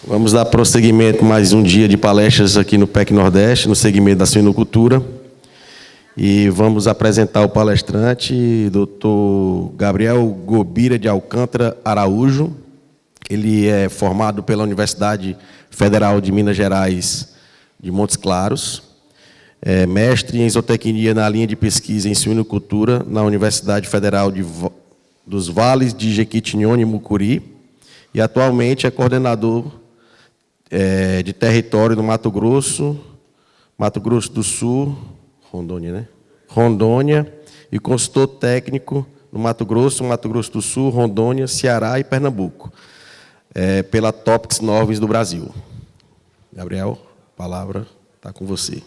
Vamos dar prosseguimento mais um dia de palestras aqui no PEC Nordeste, no segmento da suinocultura. E vamos apresentar o palestrante, Dr. Gabriel Gobira de Alcântara Araújo. Ele é formado pela Universidade Federal de Minas Gerais de Montes Claros, é mestre em zootecnia na linha de pesquisa em suinocultura na Universidade Federal dos Vales de Jequitinhonha e Mucuri, e atualmente é coordenador de território no Mato Grosso do Sul, Rondônia, e consultor técnico no Mato Grosso do Sul, Rondônia, Ceará e Pernambuco, pela Topics Novos do Brasil. Gabriel, a palavra está com você.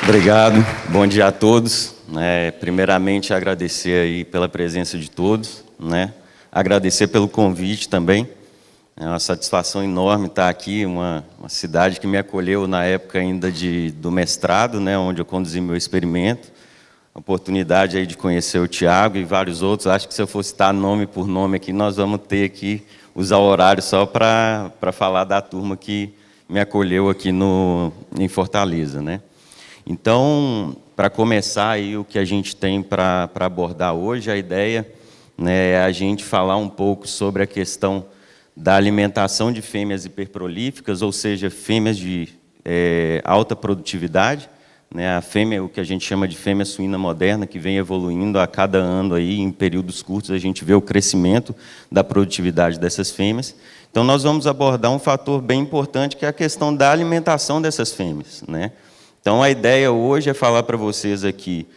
Obrigado, bom dia a todos. Primeiramente, agradecer aí pela presença de todos, agradecer pelo convite também. É uma satisfação enorme estar aqui, uma cidade que me acolheu na época ainda do mestrado, onde eu conduzi meu experimento. A oportunidade aí de conhecer o Tiago e vários outros. Acho que se eu fosse citar nome por nome aqui, nós vamos ter que usar o horário só para falar da turma que me acolheu aqui em Fortaleza, Então, para começar aí o que a gente tem para abordar hoje, a ideia é a gente falar um pouco sobre a questão da alimentação de fêmeas hiperprolíficas, ou seja, fêmeas de alta produtividade, a fêmea, o que a gente chama de fêmea suína moderna, que vem evoluindo a cada ano aí, em períodos curtos a gente vê o crescimento da produtividade dessas fêmeas. Então nós vamos abordar um fator bem importante, que é a questão da alimentação dessas fêmeas, Então a ideia hoje é falar para vocês aqui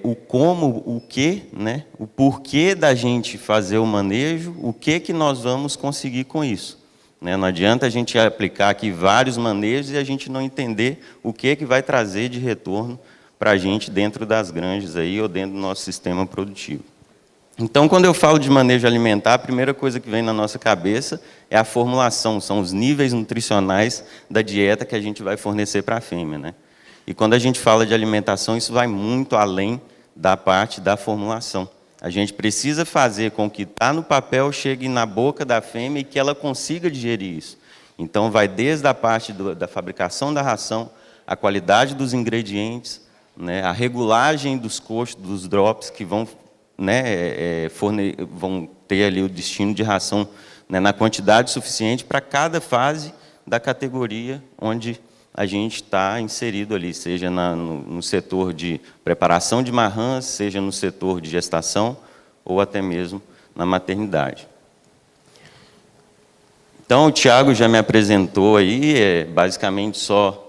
o como, o que, o porquê da gente fazer o manejo, o que nós vamos conseguir com isso. Não adianta a gente aplicar aqui vários manejos e a gente não entender o que vai trazer de retorno para a gente dentro das granjas aí, ou dentro do nosso sistema produtivo. Então, quando eu falo de manejo alimentar, a primeira coisa que vem na nossa cabeça é a formulação, são os níveis nutricionais da dieta que a gente vai fornecer para a fêmea, E quando a gente fala de alimentação, isso vai muito além da parte da formulação. A gente precisa fazer com que está no papel chegue na boca da fêmea e que ela consiga digerir isso. Então, vai desde a parte da fabricação da ração, a qualidade dos ingredientes, a regulagem dos custos, dos drops, que vão, vão ter ali o destino de ração na quantidade suficiente para cada fase da categoria onde a gente está inserido ali, seja no setor de preparação de marrãs, seja no setor de gestação, ou até mesmo na maternidade. Então, o Tiago já me apresentou aí, basicamente só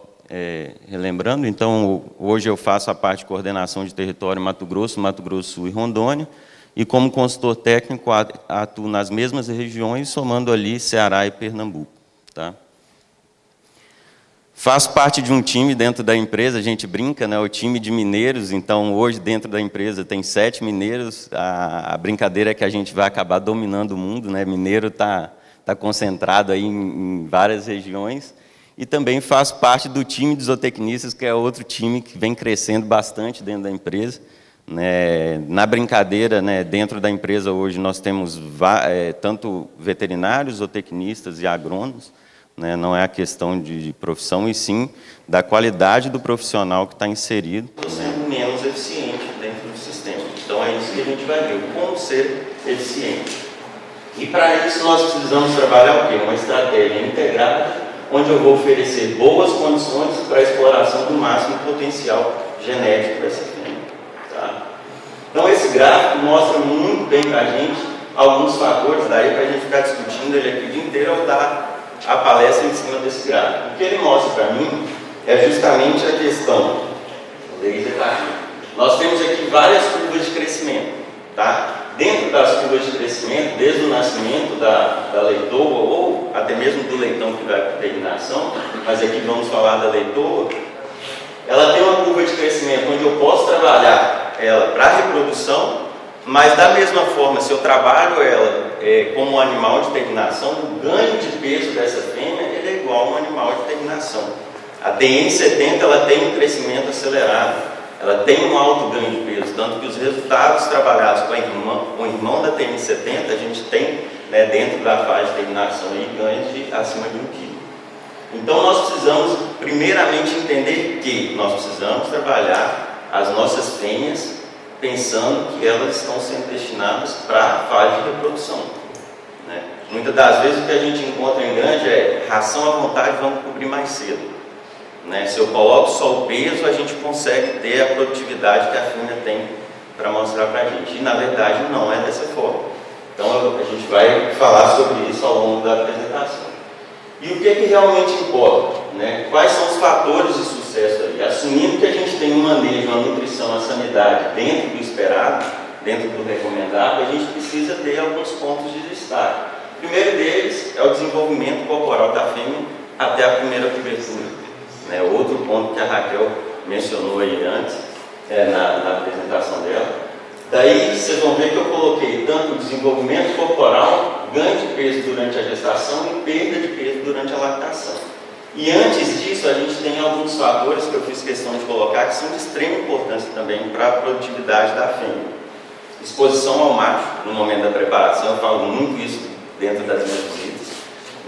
relembrando. Então, hoje eu faço a parte de coordenação de território Mato Grosso do Sul e Rondônia, e como consultor técnico atuo nas mesmas regiões, somando ali Ceará e Pernambuco. Faço parte de um time dentro da empresa, a gente brinca, o time de mineiros. Então, hoje, dentro da empresa, tem 7 mineiros. A brincadeira é que a gente vai acabar dominando o mundo, Mineiro está concentrado aí em várias regiões. E também faço parte do time de zootecnistas, que é outro time que vem crescendo bastante dentro da empresa. Na brincadeira, dentro da empresa, hoje, nós temos tanto veterinários, zootecnistas e agrônomos. Não é a questão de profissão, e sim da qualidade do profissional que está inserido. Sendo menos eficiente dentro do sistema. Então é isso que a gente vai ver, como ser eficiente. E para isso nós precisamos trabalhar o quê? Uma estratégia integrada, onde eu vou oferecer boas condições para a exploração do máximo potencial genético para essa fêmea. Então esse gráfico mostra muito bem para a gente alguns fatores, daí para a gente ficar discutindo ele aqui o dia inteiro, ou dar a palestra em cima desse gráfico. O que ele mostra para mim é justamente a questão. Nós temos aqui várias curvas de crescimento. Dentro das curvas de crescimento, desde o nascimento da leitoa, ou até mesmo do leitão que vai para a terminação, mas aqui vamos falar da leitoa, ela tem uma curva de crescimento onde eu posso trabalhar ela para reprodução, mas da mesma forma, se eu trabalho ela como um animal de terminação, o ganho de peso dessa fêmea ele é igual a um animal de terminação. A DN70 ela tem um crescimento acelerado, ela tem um alto ganho de peso, tanto que os resultados trabalhados com o irmão da TN70, a gente tem, né, dentro da fase de terminação, aí, ganhos de acima de 1 kg. Então, nós precisamos, primeiramente, entender que nós precisamos trabalhar as nossas fêmeas pensando que elas estão sendo destinadas para a fase de reprodução, né? Muitas das vezes o que a gente encontra em granja é ração à vontade, vamos cobrir mais cedo, né? Se eu coloco só o peso, a gente consegue ter a produtividade que a fêmea tem para mostrar para a gente. E na verdade não é dessa forma. Então a gente vai falar sobre isso ao longo da apresentação. E o que é que realmente importa, né? Quais são os fatores de sucesso aí? Assumindo que a gente tem um manejo, uma nutrição, a sanidade dentro do esperado, dentro do recomendado, a gente precisa ter alguns pontos de destaque. O primeiro deles é o desenvolvimento corporal da fêmea até a primeira cobertura, né? Outro ponto que a Raquel mencionou aí antes, na apresentação dela. Daí vocês vão ver que eu coloquei tanto desenvolvimento corporal, ganho de peso durante a gestação e perda de peso durante a lactação. E antes disso, a gente tem alguns fatores que eu fiz questão de colocar que são de extrema importância também para a produtividade da fêmea. Exposição ao macho no momento da preparação, eu falo muito isso dentro das minhas visitas,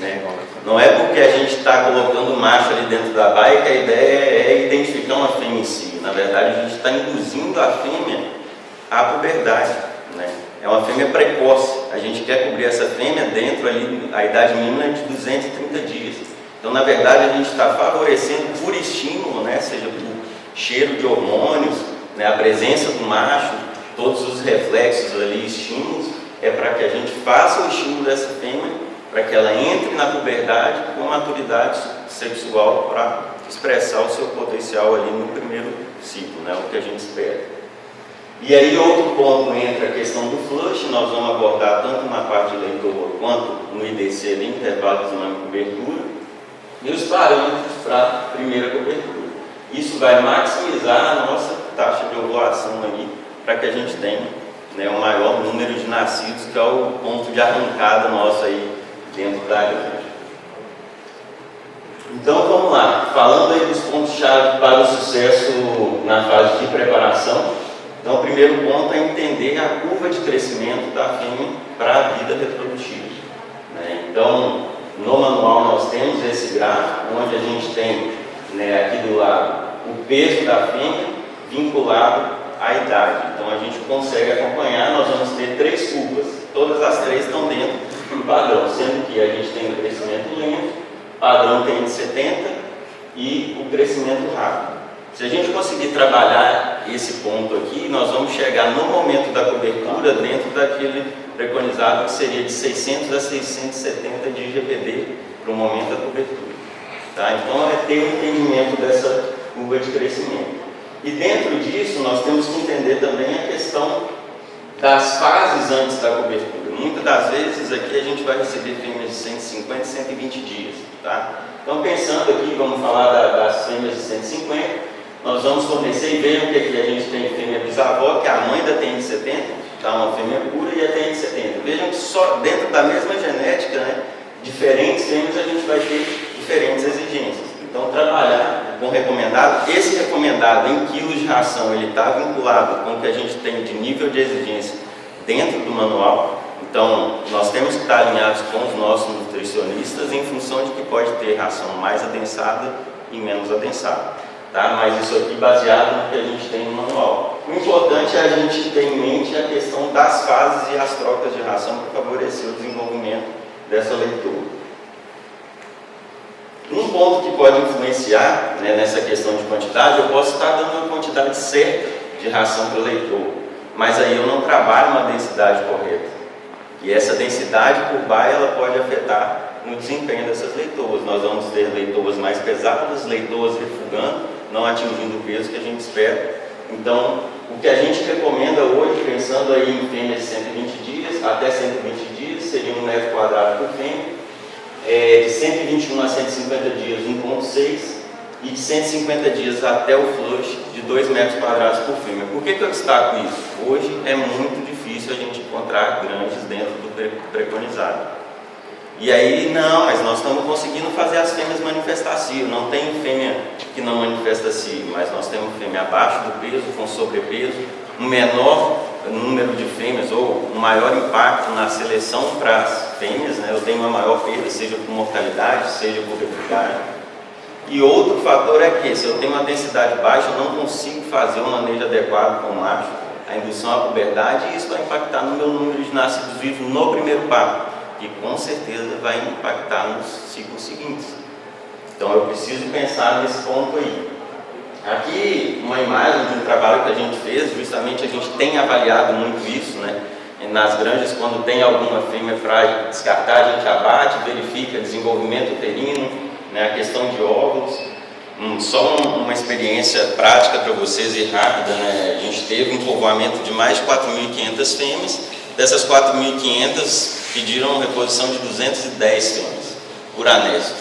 né? Não é porque a gente está colocando o macho ali dentro da baia que a ideia é identificar uma fêmea em si. Na verdade, a gente está induzindo a fêmea à puberdade, né? É uma fêmea precoce. A gente quer cobrir essa fêmea dentro ali, a idade mínima é de 230 dias. Então, na verdade, a gente está favorecendo por estímulo, né? Seja por cheiro de hormônios, né? A presença do macho, todos os reflexos ali, estímulos, é para que a gente faça o estímulo dessa fêmea, para que ela entre na puberdade com maturidade sexual para expressar o seu potencial ali no primeiro ciclo, né? O que a gente espera. E aí outro ponto entra a questão do flush, nós vamos abordar tanto na parte de leitor quanto no IDC, ali, intervalo de exame de cobertura, e os parâmetros para a primeira cobertura. Isso vai maximizar a nossa taxa de ovulação ali, para que a gente tenha, né, o maior número de nascidos, que é o ponto de arrancada nosso aí dentro da granja. Então vamos lá, falando aí dos pontos-chave para o sucesso na fase de preparação. Então, o primeiro ponto é entender a curva de crescimento da fêmea para a vida reprodutiva, né? Então, no manual nós temos esse gráfico, onde a gente tem, né, aqui do lado o peso da fêmea vinculado à idade. Então, a gente consegue acompanhar, nós vamos ter 3 curvas, todas as 3 estão dentro do padrão, sendo que a gente tem o crescimento lento, padrão TN70 e o crescimento rápido. Se a gente conseguir trabalhar esse ponto aqui, nós vamos chegar no momento da cobertura dentro daquele preconizado que seria de 600 a 670 de IGPD para o momento da cobertura, tá? Então é ter um entendimento dessa curva de crescimento. E dentro disso nós temos que entender também a questão das fases antes da cobertura. Muitas das vezes aqui a gente vai receber fêmeas de 150 e 120 dias, tá? Então pensando aqui, vamos falar das fêmeas de 150, nós vamos fornecer e ver o que aqui a gente tem fêmea bisavó, que é a mãe da TN70, tá? Uma fêmea pura, e a TN70. Vejam que só dentro da mesma genética, né, diferentes fêmeas, a gente vai ter diferentes exigências. Então, trabalhar com recomendado, esse recomendado em quilos de ração, ele está vinculado com o que a gente tem de nível de exigência dentro do manual. Então, nós temos que estar alinhados com os nossos nutricionistas em função de que pode ter ração mais adensada e menos adensada. Tá? Mas isso aqui baseado no que a gente tem no manual. O importante é a gente ter em mente a questão das fases e as trocas de ração para favorecer o desenvolvimento dessa leitura. Um ponto que pode influenciar, né, nessa questão de quantidade, eu posso estar dando uma quantidade certa de ração para o leitor, mas aí eu não trabalho uma densidade correta. E essa densidade por baia ela pode afetar no desempenho dessas leitoas. Nós vamos ter leitoas mais pesadas, leitoas refugando, não atingindo o peso que a gente espera. Então, o que a gente recomenda hoje, pensando aí em fêmeas de 120 dias, até 120 dias, seria 1 metro quadrado por fêmea, de 121 a 150 dias, 1,6, e de 150 dias até o flush, de 2 metros quadrados por fêmea. Por que eu destaco isso? Hoje é muito difícil a gente encontrar granjas dentro do preconizado. E aí, não, mas nós estamos conseguindo fazer as fêmeas manifestar cio. Não tem fêmea que não manifesta cio, mas nós temos fêmea abaixo do peso, com sobrepeso, um menor número de fêmeas ou um maior impacto na seleção para as fêmeas, né? Eu tenho uma maior perda, seja por mortalidade, seja por replicagem. E outro fator é que, se eu tenho uma densidade baixa, eu não consigo fazer um manejo adequado com o macho, a indução à puberdade, e isso vai impactar no meu número de nascidos vivos no primeiro parto, que com certeza vai impactar nos ciclos seguintes. Então eu preciso pensar nesse ponto aí. Aqui uma imagem de um trabalho que a gente fez, justamente a gente tem avaliado muito isso, né? Nas granjas, quando tem alguma fêmea para descartar, a gente abate, verifica desenvolvimento uterino, né? A questão de óvulos. Só uma experiência prática para vocês e rápida, né? A gente teve um povoamento de mais de 4.500 fêmeas, dessas 4.500 pediram reposição de 210 fêmeas por anésio.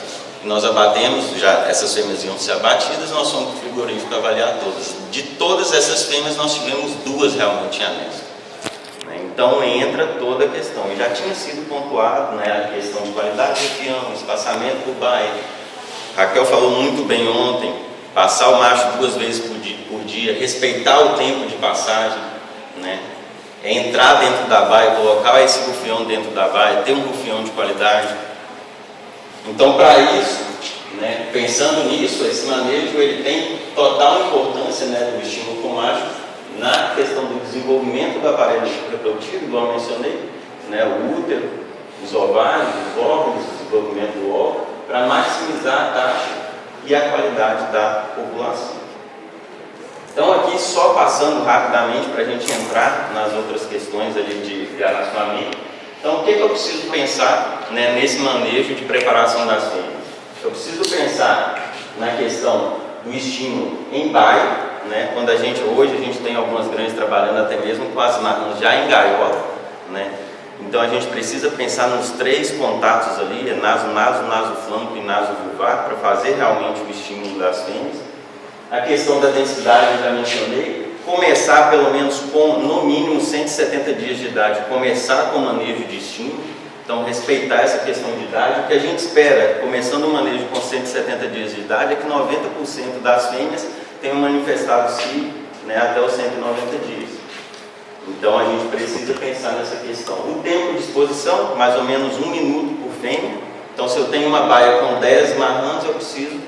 Nós abatemos, já essas fêmeas iam ser abatidas, nós fomos para o frigorífico avaliar todas. De todas essas fêmeas, nós tivemos 2 realmente em anésio. Então entra toda a questão. E já tinha sido pontuado, né, a questão de qualidade de fião, espaçamento por baia. Raquel falou muito bem ontem, passar o macho 2 vezes por dia, respeitar o tempo de passagem, né? Entrar dentro da baia, colocar esse rufião dentro da baia, ter um rufião de qualidade. Então, para isso, né, pensando nisso, esse manejo ele tem total importância, né, do estímulo com o macho na questão do desenvolvimento do aparelho reprodutivo, igual eu mencionei, né, o útero, os ovários, os órgãos, o desenvolvimento do óvulo, para maximizar a taxa e a qualidade da população. Então, aqui só passando rapidamente para a gente entrar nas outras questões ali de relacionamento. Então, o que eu preciso pensar, né, nesse manejo de preparação das fêmeas? Eu preciso pensar na questão do estímulo em baia, né, quando hoje a gente tem algumas grandes trabalhando até mesmo com as marrons já em gaiola, né? Então a gente precisa pensar nos 3 contatos ali, naso-naso, naso-flanco e naso-vulvar, para fazer realmente o estímulo das fêmeas. A questão da densidade eu já mencionei. Começar pelo menos com, no mínimo, 170 dias de idade, começar com o manejo de estímulo. Então, respeitar essa questão de idade. O que a gente espera, começando o manejo com 170 dias de idade, é que 90% das fêmeas tenham manifestado cio, né, até os 190 dias. Então, a gente precisa pensar nessa questão. O tempo de exposição, mais ou menos 1 minuto por fêmea. Então, se eu tenho uma baia com 10 marrãs, eu preciso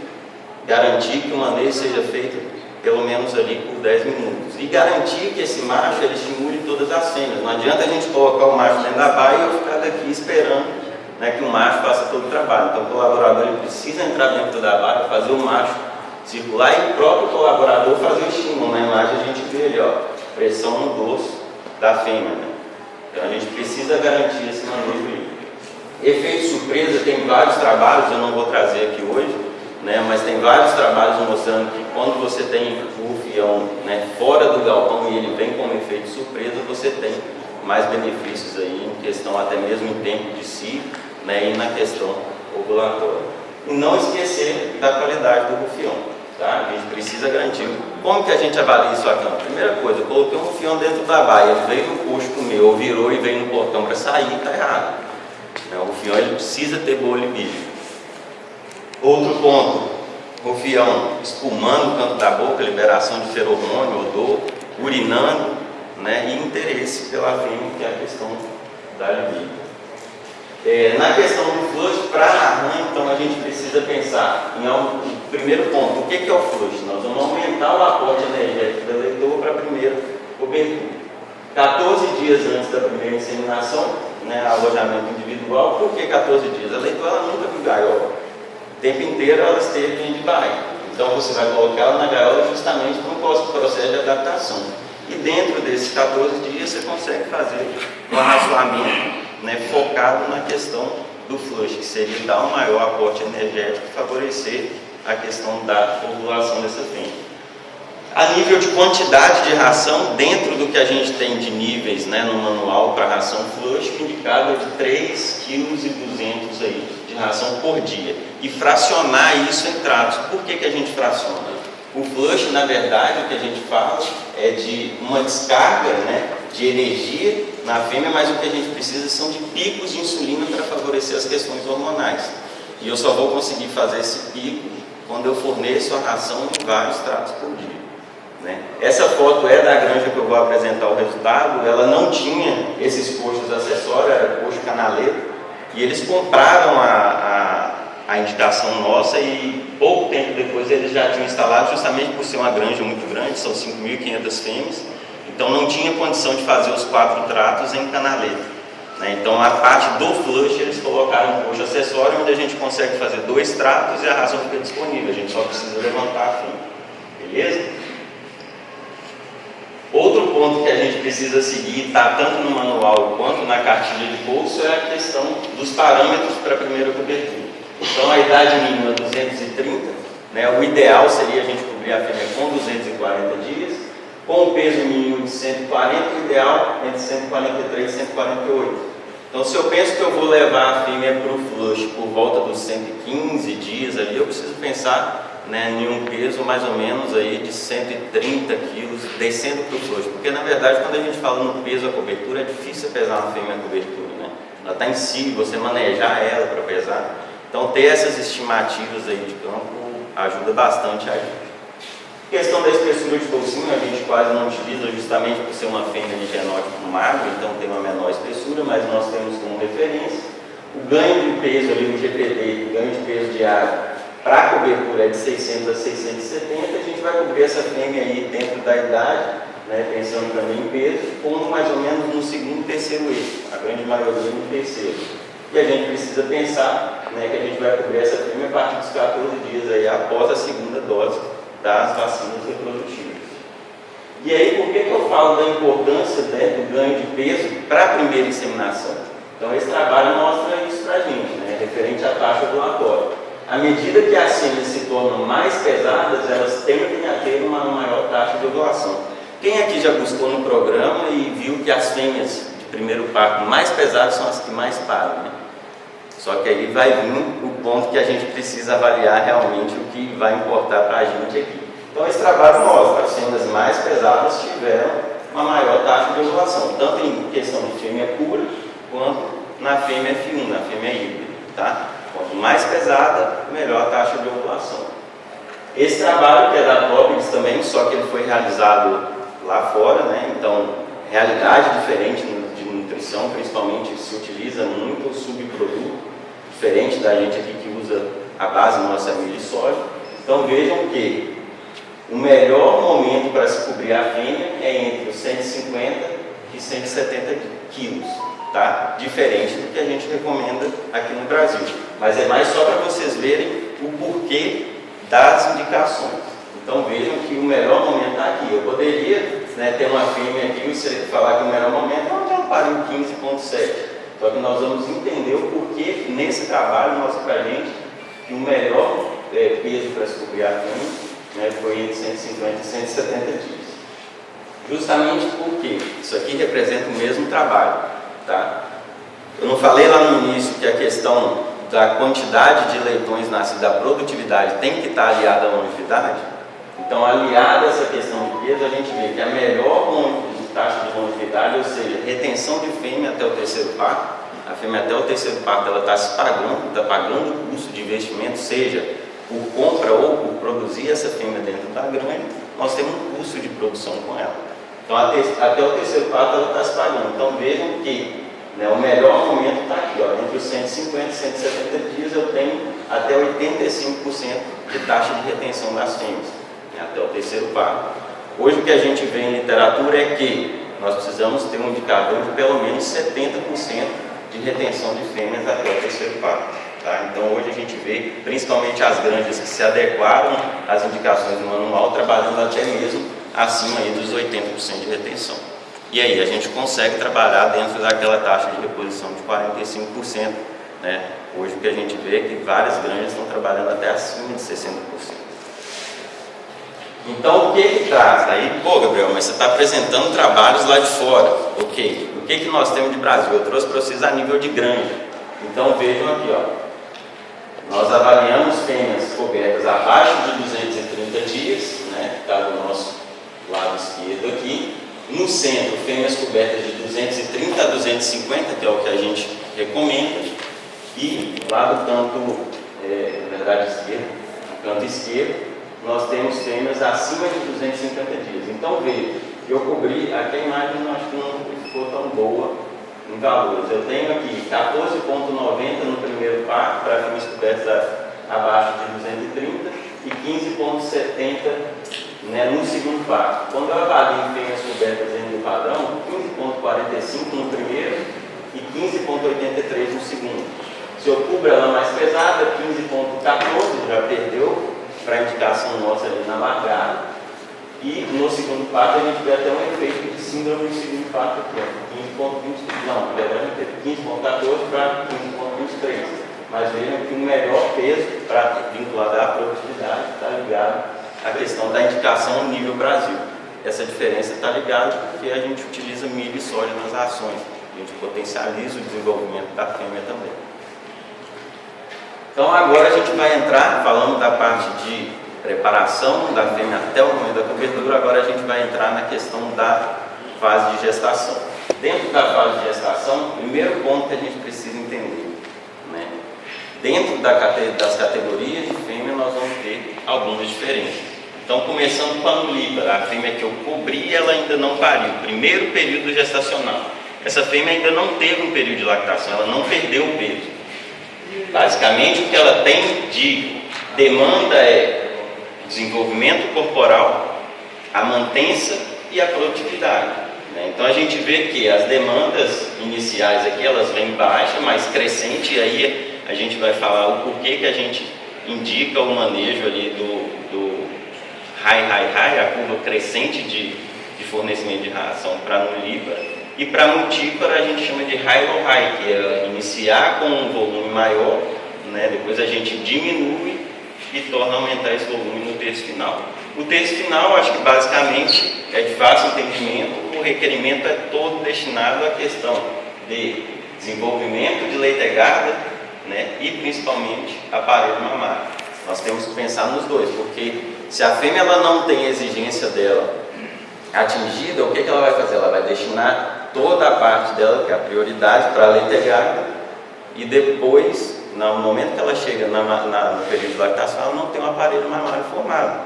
garantir que o manejo seja feito pelo menos ali por 10 minutos. E garantir que esse macho ele estimule todas as fêmeas. Não adianta a gente colocar o macho dentro da baia e eu ficar daqui esperando, né, que o macho faça todo o trabalho. Então o colaborador ele precisa entrar dentro da baia, fazer o macho circular e o próprio colaborador fazer o estímulo. Na imagem a gente vê ali, ó, pressão no dorso da fêmea. Né? Então a gente precisa garantir esse manejo aí. Efeito surpresa, tem vários trabalhos, eu não vou trazer aqui hoje, né, mas tem vários trabalhos mostrando que quando você tem o rufião, né, fora do galpão e ele vem como efeito surpresa, você tem mais benefícios aí em questão até mesmo em tempo de ciclo, né, e na questão ovulatória. E não esquecer da qualidade do rufião, tá? A gente precisa garantir. Como que a gente avalia isso aqui? Primeira coisa, eu coloquei um rufião dentro da baia, veio no coxo comer, ou virou e veio no portão para sair, está errado. O rufião ele precisa ter boa libido. Outro ponto, rufião espumando o canto da boca, liberação de feromônio, odor, urinando, né, e interesse pela fêmea, que é a questão da libido. Na questão do flush, para a rã, então a gente precisa pensar em algo, primeiro ponto, o que é o flush? Nós vamos aumentar o aporte energético da leitoa para a primeira cobertura. 14 dias antes da primeira inseminação, né, alojamento individual. Por que 14 dias? A leitoa ela nunca viu gaiola. O tempo inteiro ela esteve dentro de baia. Então você vai colocar ela na gaiola justamente para um processo de adaptação. E dentro desses 14 dias você consegue fazer um arrazoamento, né, focado na questão do flush, que seria dar um maior aporte energético e favorecer a questão da ovulação dessa fêmea. A nível de quantidade de ração, dentro do que a gente tem de níveis, né, no manual para ração flush, o indicado é de 3,2 kg aí de ração por dia. E fracionar isso em tratos. Por que a gente fraciona? O flush, na verdade, o que a gente fala é de uma descarga, né, de energia na fêmea, mas o que a gente precisa são de picos de insulina para favorecer as questões hormonais. E eu só vou conseguir fazer esse pico quando eu forneço a ração em vários tratos por dia. Essa foto é da granja que eu vou apresentar o resultado. Ela não tinha esses coxos e eles compraram a indicação nossa e pouco tempo depois eles já tinham instalado, justamente por ser uma granja muito grande, são 5.500 fêmeas, então não tinha condição de fazer os 4 tratos em canaleta. Então a parte do flush eles colocaram um coxo acessório onde a gente consegue fazer 2 tratos e a ração fica disponível, a gente só precisa levantar a fêmea, beleza? Outro ponto que a gente precisa seguir, tá tanto no manual quanto na cartilha de bolso, é a questão dos parâmetros para a primeira cobertura. Então a idade mínima 230, o ideal seria a gente cobrir a fêmea com 240 dias, com o peso mínimo de 140, o ideal entre 143 e 148. Então, se eu penso que eu vou levar a fêmea para o flush por volta dos 115 dias ali, eu preciso pensar em um peso mais ou menos aí de 130 quilos descendo para o flush. Porque, na verdade, quando a gente fala no peso a cobertura, é difícil pesar uma fêmea a cobertura, Ela está em si, você manejar ela para pesar. Então, ter essas estimativas aí de campo ajuda bastante a gente. Questão da espessura de toucinho, a gente quase não utiliza justamente por ser uma fêmea de genótipo magro, então tem uma menor espessura, mas nós temos como referência. O ganho de peso ali no GPD, o ganho de peso diário para a cobertura é de 600 a 670, a gente vai cobrir essa fêmea aí dentro da idade, pensando também em peso, como mais ou menos no segundo, terceiro eixo, a grande maioria no terceiro. E a gente precisa pensar que a gente vai cobrir essa fêmea a partir dos 14 dias aí, após a segunda dose das vacinas reprodutivas. E aí, por que eu falo da importância do ganho de peso para a primeira inseminação? Então, esse trabalho mostra isso para a gente, referente à taxa ovulatória. À medida que as fêmeas se tornam mais pesadas, elas tendem a ter uma maior taxa de ovulação. Quem aqui já buscou no programa e viu que as fêmeas de primeiro parto mais pesadas são as que mais param, Só que aí vai vir o ponto que a gente precisa avaliar realmente o que vai importar para a gente aqui. Então esse trabalho mostra que as fêmeas mais pesadas tiveram uma maior taxa de ovulação, tanto em questão de fêmea pura, quanto na fêmea F1, na fêmea híbrida, Quanto mais pesada, melhor a taxa de ovulação. Esse trabalho, que é da Topics também, só que ele foi realizado lá fora, Então, realidade diferente de nutrição, principalmente se utiliza muito o subproduto, diferente da gente aqui que usa a base nossa milho e soja. Então vejam que o melhor momento para se cobrir a fêmea é entre os 150 e 170 quilos, Diferente do que a gente recomenda aqui no Brasil. Mas é mais só para vocês verem o porquê das indicações. Então vejam que o melhor momento está aqui. Eu poderia ter uma fêmea aqui e falar que o melhor momento é onde ela para em 15,7. Só que nós vamos entender o porquê que nesse trabalho mostra para a gente que o melhor peso para se cobrir a fêmea foi entre 150 e 170 dias. Justamente porque isso aqui representa o mesmo trabalho. Eu não falei lá no início que a questão da quantidade de leitões nascidos, da produtividade, tem que estar aliada à longevidade? Então, aliada a essa questão de peso, a gente vê que a melhor taxa de longevidade, ou seja, retenção de fêmea até o terceiro parto, a fêmea até o terceiro parto ela está se pagando, está pagando o custo de investimento, seja por compra ou por produzir essa fêmea dentro da granja, nós temos um custo de produção com ela. Então, até o terceiro parto ela está se pagando. Então, vejam que o melhor momento está aqui, entre os 150 e 170 dias eu tenho até 85% de taxa de retenção das fêmeas, até o terceiro parto. Hoje o que a gente vê em literatura é que nós precisamos ter um indicador de pelo menos 70% de retenção de fêmeas até o terceiro parto. Então hoje a gente vê, principalmente as granjas que se adequaram às indicações do manual, trabalhando até mesmo acima aí dos 80% de retenção. E aí a gente consegue trabalhar dentro daquela taxa de reposição de 45%. Hoje o que a gente vê é que várias granjas estão trabalhando até acima de 60%. Então o que traz? Aí, Gabriel, mas você está apresentando trabalhos lá de fora. Ok, o que nós temos de Brasil? Eu trouxe para vocês a nível de granja. Então vejam aqui, nós avaliamos fêmeas cobertas abaixo de 230 dias, que está do nosso lado esquerdo aqui. No centro, fêmeas cobertas de 230 a 250, que é o que a gente recomenda. E lá do canto, na verdade esquerdo, no canto esquerdo, nós temos fêmeas acima de 250 dias. Então veja, eu cobri, aqui a imagem eu acho que não ficou tão boa em valores. Eu tenho aqui 14,90 no primeiro parto para fêmeas cobertas abaixo de 230 e 15,70, né, no segundo parto. Quando eu avalio fêmeas cobertas dentro do padrão, 15,45 no primeiro e 15,83 no segundo. Se eu cubro ela mais pesada, 15,14, já perdeu para a indicação nossa ali na largada. E no segundo parto a gente vê até um efeito de síndrome do segundo parto aqui, 15,20, não, na verdade teve 15,14 para 15,23. Mas vejam que o melhor peso para vinculado à produtividade está ligado à questão da indicação nível Brasil. Essa diferença está ligada porque a gente utiliza milho e soja nas ações. A gente potencializa o desenvolvimento da fêmea também. Então agora a gente vai entrar, falando da parte de preparação da fêmea até o momento da cobertura, agora a gente vai entrar na questão da fase de gestação. Dentro da fase de gestação, o primeiro ponto que a gente precisa entender, né? Dentro das categorias de fêmea, nós vamos ter algumas diferenças. Então, começando com a nulípara, a fêmea que eu cobri, ela ainda não pariu, primeiro período gestacional. Essa fêmea ainda não teve um período de lactação, ela não perdeu o peso. Basicamente, o que ela tem de demanda é desenvolvimento corporal, a mantença e a produtividade, né? Então a gente vê que as demandas iniciais aqui, elas vêm baixa, mas crescente, e aí a gente vai falar o porquê que a gente indica o manejo ali do high, a curva crescente de fornecimento de ração para nulípara, e para multípara a gente chama de low high, que é iniciar com um volume maior, né? Depois a gente diminui e torna aumentar esse volume no terço final. O terço final, acho que basicamente é de fácil entendimento, o requerimento é todo destinado à questão de desenvolvimento de leitegada, né, e principalmente aparelho mamário. Nós temos que pensar nos dois, porque se a fêmea ela não tem a exigência dela atingida, o que ela vai fazer? Ela vai destinar toda a parte dela, que é a prioridade, para a leitegada, e depois, no momento que ela chega no período de lactação, ela não tem um aparelho mamário formado,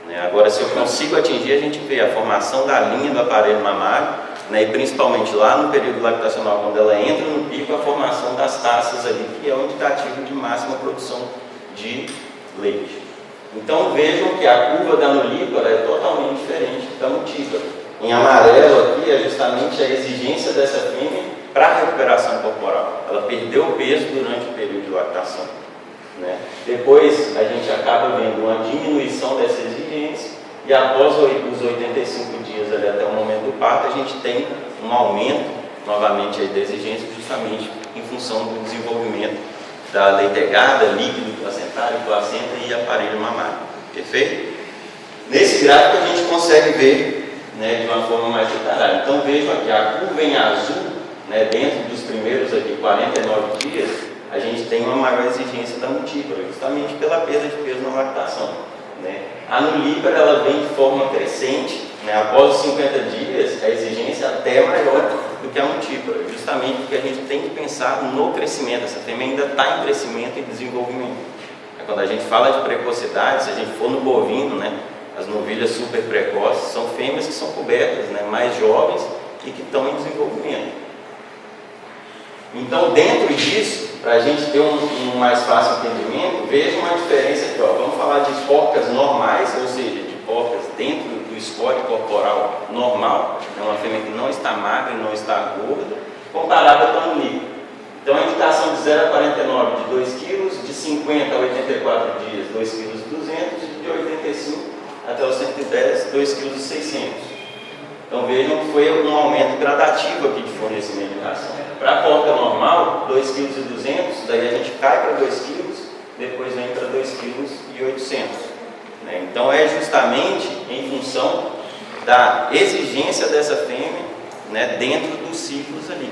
né? Agora, se eu consigo atingir, a gente vê a formação da linha do aparelho mamário, né? E principalmente lá no período lactacional, quando ela entra no pico, a formação das taças ali, que é o indicativo de máxima produção de leite. Então vejam que a curva da nulípara é totalmente diferente da multípara. Em amarelo aqui é justamente a exigência dessa fêmea para a recuperação corporal. Ela perdeu o peso durante o período de lactação, né? Depois a gente acaba vendo uma diminuição dessa exigência e após os 85 dias ali até o momento do parto, a gente tem um aumento novamente aí da exigência, justamente em função do desenvolvimento da leitegada, líquido placentário, placenta e aparelho mamário. Perfeito? Nesse gráfico a gente consegue ver, né, de uma forma mais detalhada. Então vejam aqui, a curva em azul, né, dentro dos primeiros aqui 49 dias, a gente tem uma maior exigência da multípara, justamente pela perda de peso na lactação, né? A nulípara ela vem de forma crescente, né? Após os 50 dias, a exigência até é maior do que a multípara, justamente porque a gente tem que pensar no crescimento. Essa fêmea ainda está em crescimento e desenvolvimento. Quando a gente fala de precocidade, se a gente for no bovino, né, as novilhas super precoces são fêmeas que são cobertas, né, mais jovens e que estão em desenvolvimento. Então, dentro disso, para a gente ter um mais fácil entendimento, veja uma diferença aqui, ó. Vamos falar de porcas normais, ou seja, de porcas dentro do score corporal normal, é uma fêmea que não está magra e não está gorda, comparada com a nulípara. Então, a indicação de 0 a 49 de 2 kg, de 50 a 84 dias, 2 kg e 200, e de 85 até os 110, 2 kg e 600. Então vejam que foi um aumento gradativo aqui de fornecimento de ração. Para a porca normal, 2 kg e 200, daí a gente cai para 2 kg, depois vem para 2 kg e 800. Né? Então é justamente em função da exigência dessa fêmea, né, dentro dos ciclos ali.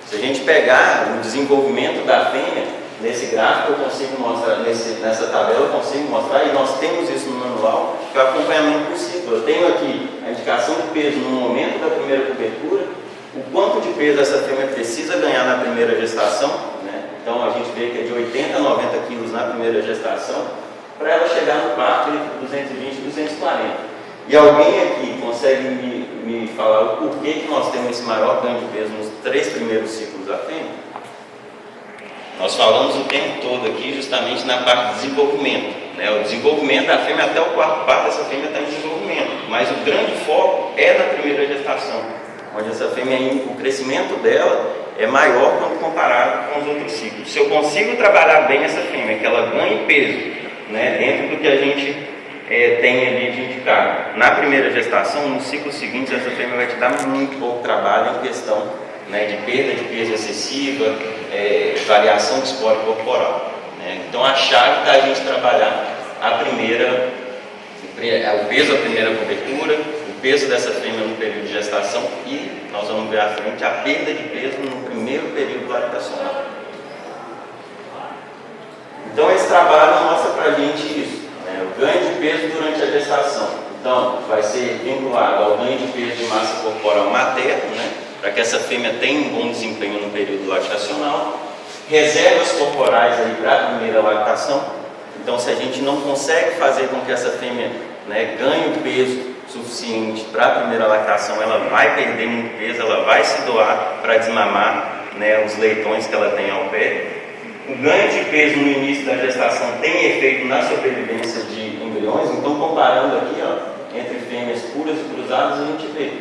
Se a gente pegar o desenvolvimento da fêmea, nesse gráfico eu consigo mostrar, nessa tabela eu consigo mostrar, e nós temos isso no manual, que é o acompanhamento por ciclo. Eu tenho aqui a indicação de peso no momento da primeira cobertura, o quanto de peso essa fêmea precisa ganhar na primeira gestação, né? Então a gente vê que é de 80 a 90 quilos na primeira gestação, para ela chegar no parto entre 220 e 240. E alguém aqui consegue me me falar o porquê que nós temos esse maior ganho de peso nos 3 primeiros ciclos da fêmea. Nós falamos o tempo todo aqui justamente na parte de desenvolvimento, né? O desenvolvimento da fêmea, até o 4º parto dessa fêmea está em desenvolvimento, mas o grande foco é na primeira gestação, onde essa fêmea, o crescimento dela é maior quando comparado com os outros ciclos. Se eu consigo trabalhar bem essa fêmea, que ela ganhe peso, né, dentro do que a gente tem ali de indicado na primeira gestação, no ciclo seguinte essa fêmea vai te dar muito pouco trabalho em questão, né, de perda de peso excessiva, variação de score corporal, né? Então a chave está a gente trabalhar o peso da primeira cobertura, o peso dessa fêmea no período de gestação e nós vamos ver à frente a perda de peso no primeiro período lactacional. Então esse trabalho mostra para a gente isso, né? O ganho de peso durante a gestação. Então vai ser vinculado ao ganho de peso de massa corporal materno, né? Para que essa fêmea tenha um bom desempenho no período lactacional. Reservas corporais aí para a primeira lactação. Então se a gente não consegue fazer com que essa fêmea, né, ganhe o peso suficiente para a primeira lactação, ela vai perder muito peso, ela vai se doar para desmamar, né, os leitões que ela tem ao pé. O ganho de peso no início da gestação tem efeito na sobrevivência de embriões. Então comparando aqui, ó, entre fêmeas puras e cruzadas, a gente vê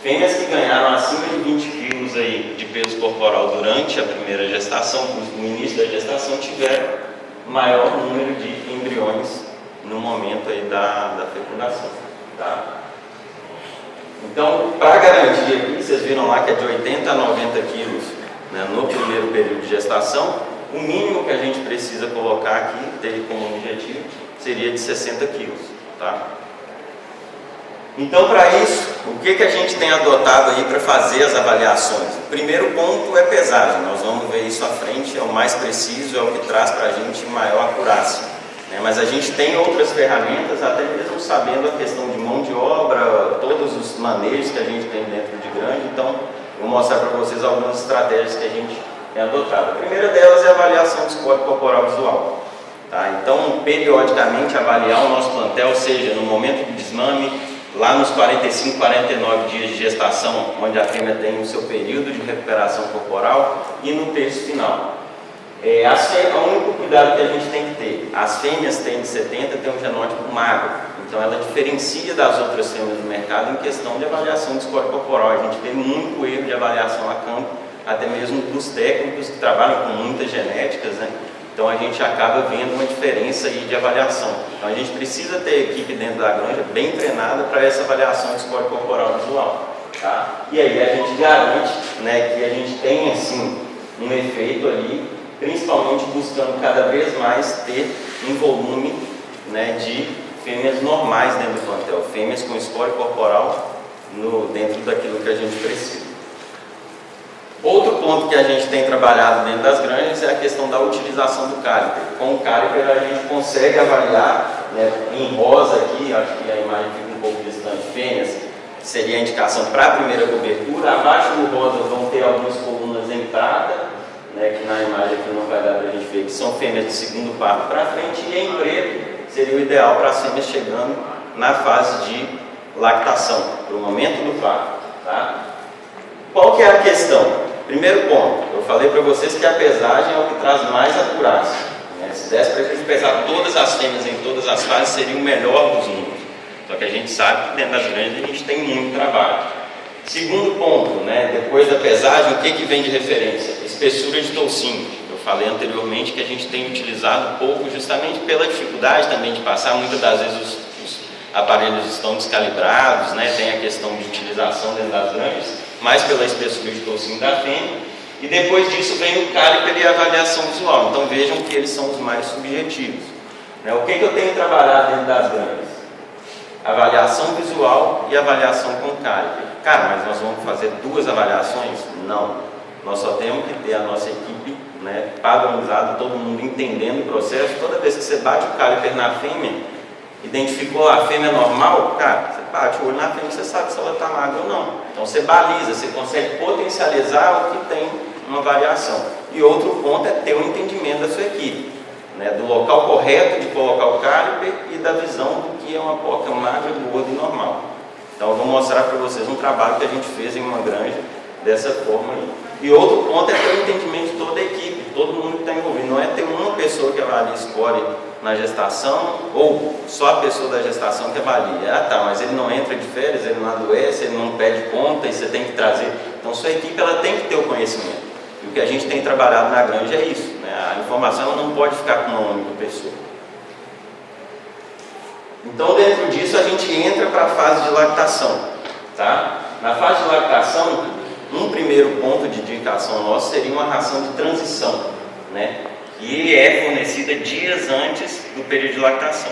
fêmeas que ganharam acima de 20 quilos aí de peso corporal durante a primeira gestação, no início da gestação, tiveram maior número de embriões no momento aí da fecundação, tá? Então, para garantir aqui, vocês viram lá que é de 80 a 90 quilos, né, no primeiro período de gestação. O mínimo que a gente precisa colocar aqui, ter como objetivo, seria de 60 quilos, tá? Então, para isso, o que a gente tem adotado aí para fazer as avaliações? O primeiro ponto é pesagem, nós vamos ver isso à frente, é o mais preciso, é o que traz para a gente maior acurácia, né? Mas a gente tem outras ferramentas, até mesmo sabendo a questão de mão de obra, todos os manejos que a gente tem dentro de granja. Então, vou mostrar para vocês algumas estratégias que a gente tem adotado. A primeira delas é a avaliação de score corporal visual, tá? Então, periodicamente avaliar o nosso plantel, seja no momento do desmame, lá nos 45, 49 dias de gestação, onde a fêmea tem o seu período de recuperação corporal, e no terço final. O único cuidado que a gente tem que ter, as fêmeas têm de 70 têm um genótipo magro, então ela diferencia das outras fêmeas do mercado em questão de avaliação de score corporal. A gente vê muito erro de avaliação a campo, até mesmo dos técnicos que trabalham com muitas genéticas, né? Então a gente acaba vendo uma diferença aí de avaliação. Então a gente precisa ter equipe dentro da granja bem treinada para essa avaliação de score corporal visual, tá? E aí a gente garante, né, que a gente tem assim um efeito ali, principalmente buscando cada vez mais ter um volume, né, de fêmeas normais dentro do plantel, fêmeas com score corporal dentro daquilo que a gente precisa. Outro ponto que a gente tem trabalhado dentro das granjas é a questão da utilização do caliper. Com o caliper a gente consegue avaliar, né, em rosa aqui, acho que a imagem fica um pouco distante, fêmeas, seria a indicação para a primeira cobertura. Abaixo do rosa vão ter algumas colunas em prata, né, que na imagem aqui não vai dar para a gente ver, que são fêmeas de segundo parto para frente, e em preto seria o ideal para as fêmeas chegando na fase de lactação, para o momento do parto, tá? Qual que é a questão? Primeiro ponto, eu falei para vocês que a pesagem é o que traz mais acurácia, né? Se desse para a gente pesar todas as fêmeas em todas as fases, seria o melhor dos números. Só que a gente sabe que dentro das granjas a gente tem muito trabalho. Segundo ponto, né? Depois da pesagem, o que vem de referência? Espessura de toucinho. Eu falei anteriormente que a gente tem utilizado pouco justamente pela dificuldade também de passar. Muitas das vezes os aparelhos estão descalibrados, né? Tem a questão de utilização dentro das granjas, mais pela espessura de toucinho da fêmea, e depois disso vem o caliper e a avaliação visual. Então vejam que eles são os mais subjetivos, né? O que eu tenho trabalhado dentro das granjas? Avaliação visual e avaliação com caliper. Cara, mas nós vamos fazer duas avaliações? Não. Nós só temos que ter a nossa equipe, né, padronizada, todo mundo entendendo o processo. Toda vez que você bate o caliper na fêmea, identificou a fêmea normal, cara, você bate o olho na fêmea, você sabe se ela está magra ou não. Então você baliza, você consegue potencializar o que tem uma variação. E outro ponto é ter o entendimento da sua equipe, né, do local correto de colocar o caliper e da visão do que é uma porca magra, gorda e normal. Então eu vou mostrar para vocês um trabalho que a gente fez em uma granja dessa forma aí. E outro ponto é ter o entendimento de toda a equipe, todo mundo que está envolvido. Não é ter uma pessoa que avalia score na gestação ou só a pessoa da gestação que avalia. Ah tá, mas ele não entra de férias, ele não adoece, ele não pede conta e você tem que trazer. Então sua equipe ela tem que ter o conhecimento. E o que a gente tem trabalhado na granja é isso, né? A informação não pode ficar com uma única pessoa. Então dentro disso a gente entra para a fase de lactação. Tá? Na fase de lactação, um primeiro ponto de indicação nosso seria uma ração de transição, né? Que é fornecida dias antes do período de lactação.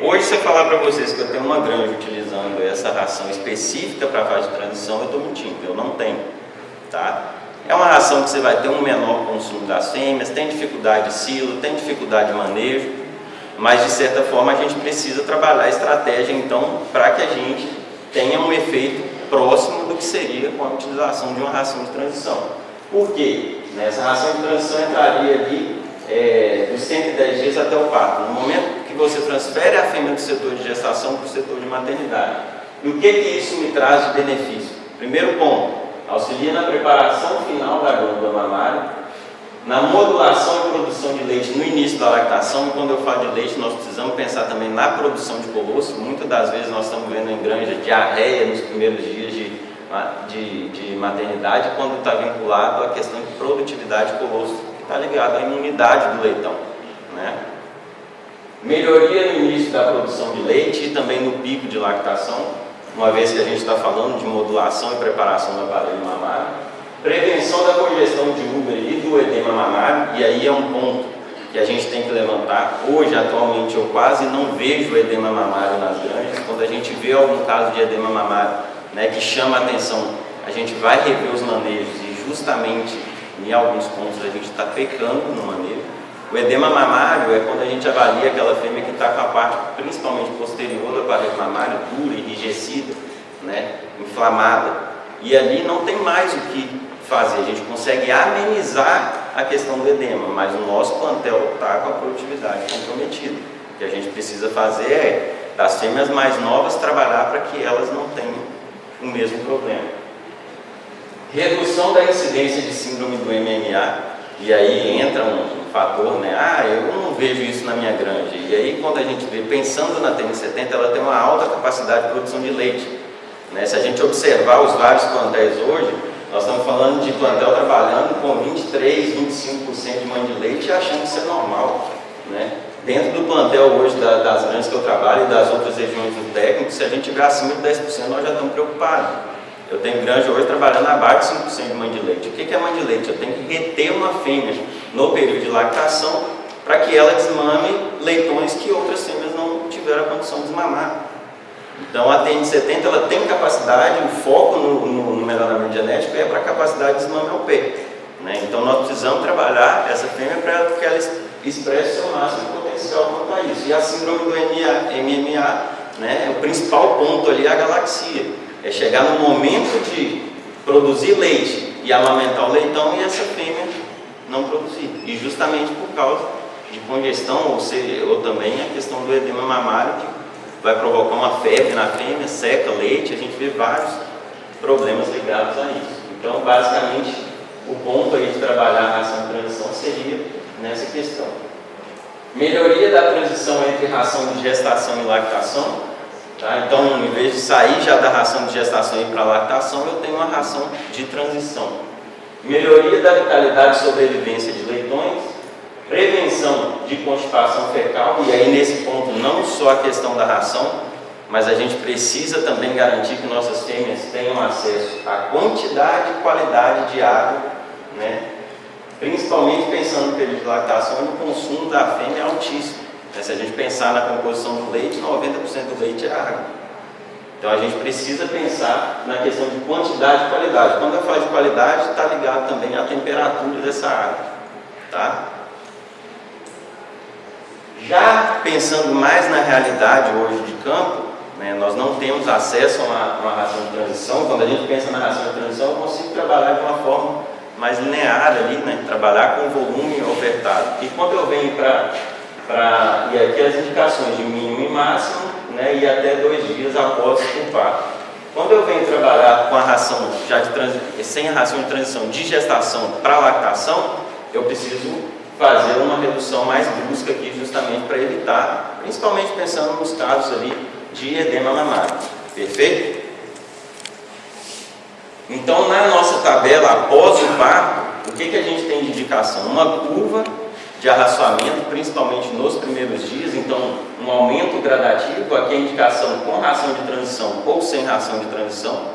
Hoje, se eu falar para vocês que eu tenho uma granja utilizando essa ração específica para a fase de transição, eu estou mentindo, eu não tenho. Tá? É uma ração que você vai ter um menor consumo das fêmeas, tem dificuldade de silo, tem dificuldade de manejo, mas de certa forma a gente precisa trabalhar a estratégia então para que a gente tenha um efeito próximo do que seria com a utilização de uma ração de transição. Por quê? Essa ração de transição entraria ali dos 110 dias até o parto, no momento que você transfere a fêmea do setor de gestação para o setor de maternidade. E o que isso me traz de benefício? Primeiro ponto, auxilia na preparação final da glândula mamária, na modulação e produção de leite no início da lactação. E quando eu falo de leite, nós precisamos pensar também na produção de colostro. Muitas das vezes nós estamos vendo em granja diarreia nos primeiros dias de maternidade, quando está vinculado à questão de produtividade de colostro, que está ligado à imunidade do leitão, né? Melhoria no início da produção de leite e também no pico de lactação, uma vez que a gente está falando de modulação e preparação do aparelho mamário. Prevenção da congestão de útero e do edema mamário, e aí é um ponto que a gente tem que levantar. Hoje, atualmente, eu quase não vejo edema mamário nas granjas. Quando a gente vê algum caso de edema mamário, né, que chama a atenção, a gente vai rever os manejos e justamente em alguns pontos a gente está pecando no manejo. O edema mamário é quando a gente avalia aquela fêmea que está com a parte principalmente posterior do aparelho mamário dura, enrijecida, né, inflamada, e ali não tem mais o que fazer, a gente consegue amenizar a questão do edema, mas o nosso plantel está com a produtividade comprometida. O que a gente precisa fazer é, das fêmeas mais novas, trabalhar para que elas não tenham o mesmo problema. Redução da incidência de síndrome do MMA, e aí entra um fator, né? Eu não vejo isso na minha granja. E aí quando a gente vê, pensando na TN70, ela tem uma alta capacidade de produção de leite, né? Se a gente observar os vários plantéis hoje, nós estamos falando de plantel trabalhando com 23, 25% de mãe de leite e achando que isso é normal, né? Dentro do plantel hoje das granjas que eu trabalho e das outras regiões do técnico, se a gente tiver acima de 10%, nós já estamos preocupados. Eu tenho granja hoje trabalhando abaixo de 5% de mãe de leite. O que é mãe de leite? Eu tenho que reter uma fêmea no período de lactação para que ela desmame leitões que outras fêmeas não tiveram a condição de desmamar. Então a TN70 ela tem capacidade, o foco no melhoramento genético é para a capacidade de desmame ao pé, né? Então nós precisamos trabalhar essa fêmea para que ela expresse o seu máximo potencial quanto a isso. E a síndrome do MMA, né, o principal ponto ali é a galaxia, é chegar no momento de produzir leite e amamentar o leitão e essa fêmea não produzir, e justamente por causa de congestão, ou também a questão do edema mamário, que vai provocar uma febre na fêmea, seca leite, a gente vê vários problemas ligados a isso. Então, basicamente, o ponto aí de trabalhar a ração de transição seria nessa questão. Melhoria da transição entre ração de gestação e lactação. Tá? Então, em vez de sair já da ração de gestação e ir para a lactação, eu tenho uma ração de transição. Melhoria da vitalidade e sobrevivência de leitões. Prevenção de constipação fecal, e aí nesse ponto não só a questão da ração, mas a gente precisa também garantir que nossas fêmeas tenham acesso à quantidade e qualidade de água, né? Principalmente pensando no período de lactação, o consumo da fêmea é altíssimo. Se a gente pensar na composição do leite, 90% do leite é água. Então a gente precisa pensar na questão de quantidade e qualidade. Quando eu falo de qualidade, está ligado também à temperatura dessa água, tá? Já pensando mais na realidade hoje de campo, né, nós não temos acesso a uma ração de transição. Quando a gente pensa na ração de transição, eu consigo trabalhar de uma forma mais linear ali, né, trabalhar com o volume ofertado. E quando eu venho e aqui as indicações de mínimo e máximo, né, e até 2 dias após o parto. Quando eu venho trabalhar com a ração sem a ração de transição de gestação para lactação, eu preciso fazer uma redução mais brusca aqui justamente para evitar, principalmente pensando nos casos ali de edema mamário. Perfeito? Então, na nossa tabela, após o parto, o que a gente tem de indicação? Uma curva de arraçoamento, principalmente nos primeiros dias, então um aumento gradativo, aqui a indicação com ração de transição ou sem ração de transição,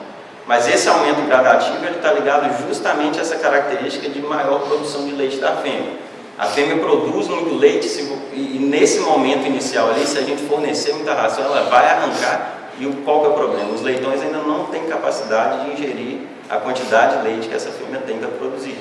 mas esse aumento gradativo está ligado justamente a essa característica de maior produção de leite da fêmea. A fêmea produz muito leite e nesse momento inicial ali, se a gente fornecer muita ração, ela vai arrancar. E qual que é o problema? Os leitões ainda não têm capacidade de ingerir a quantidade de leite que essa fêmea tem para produzir.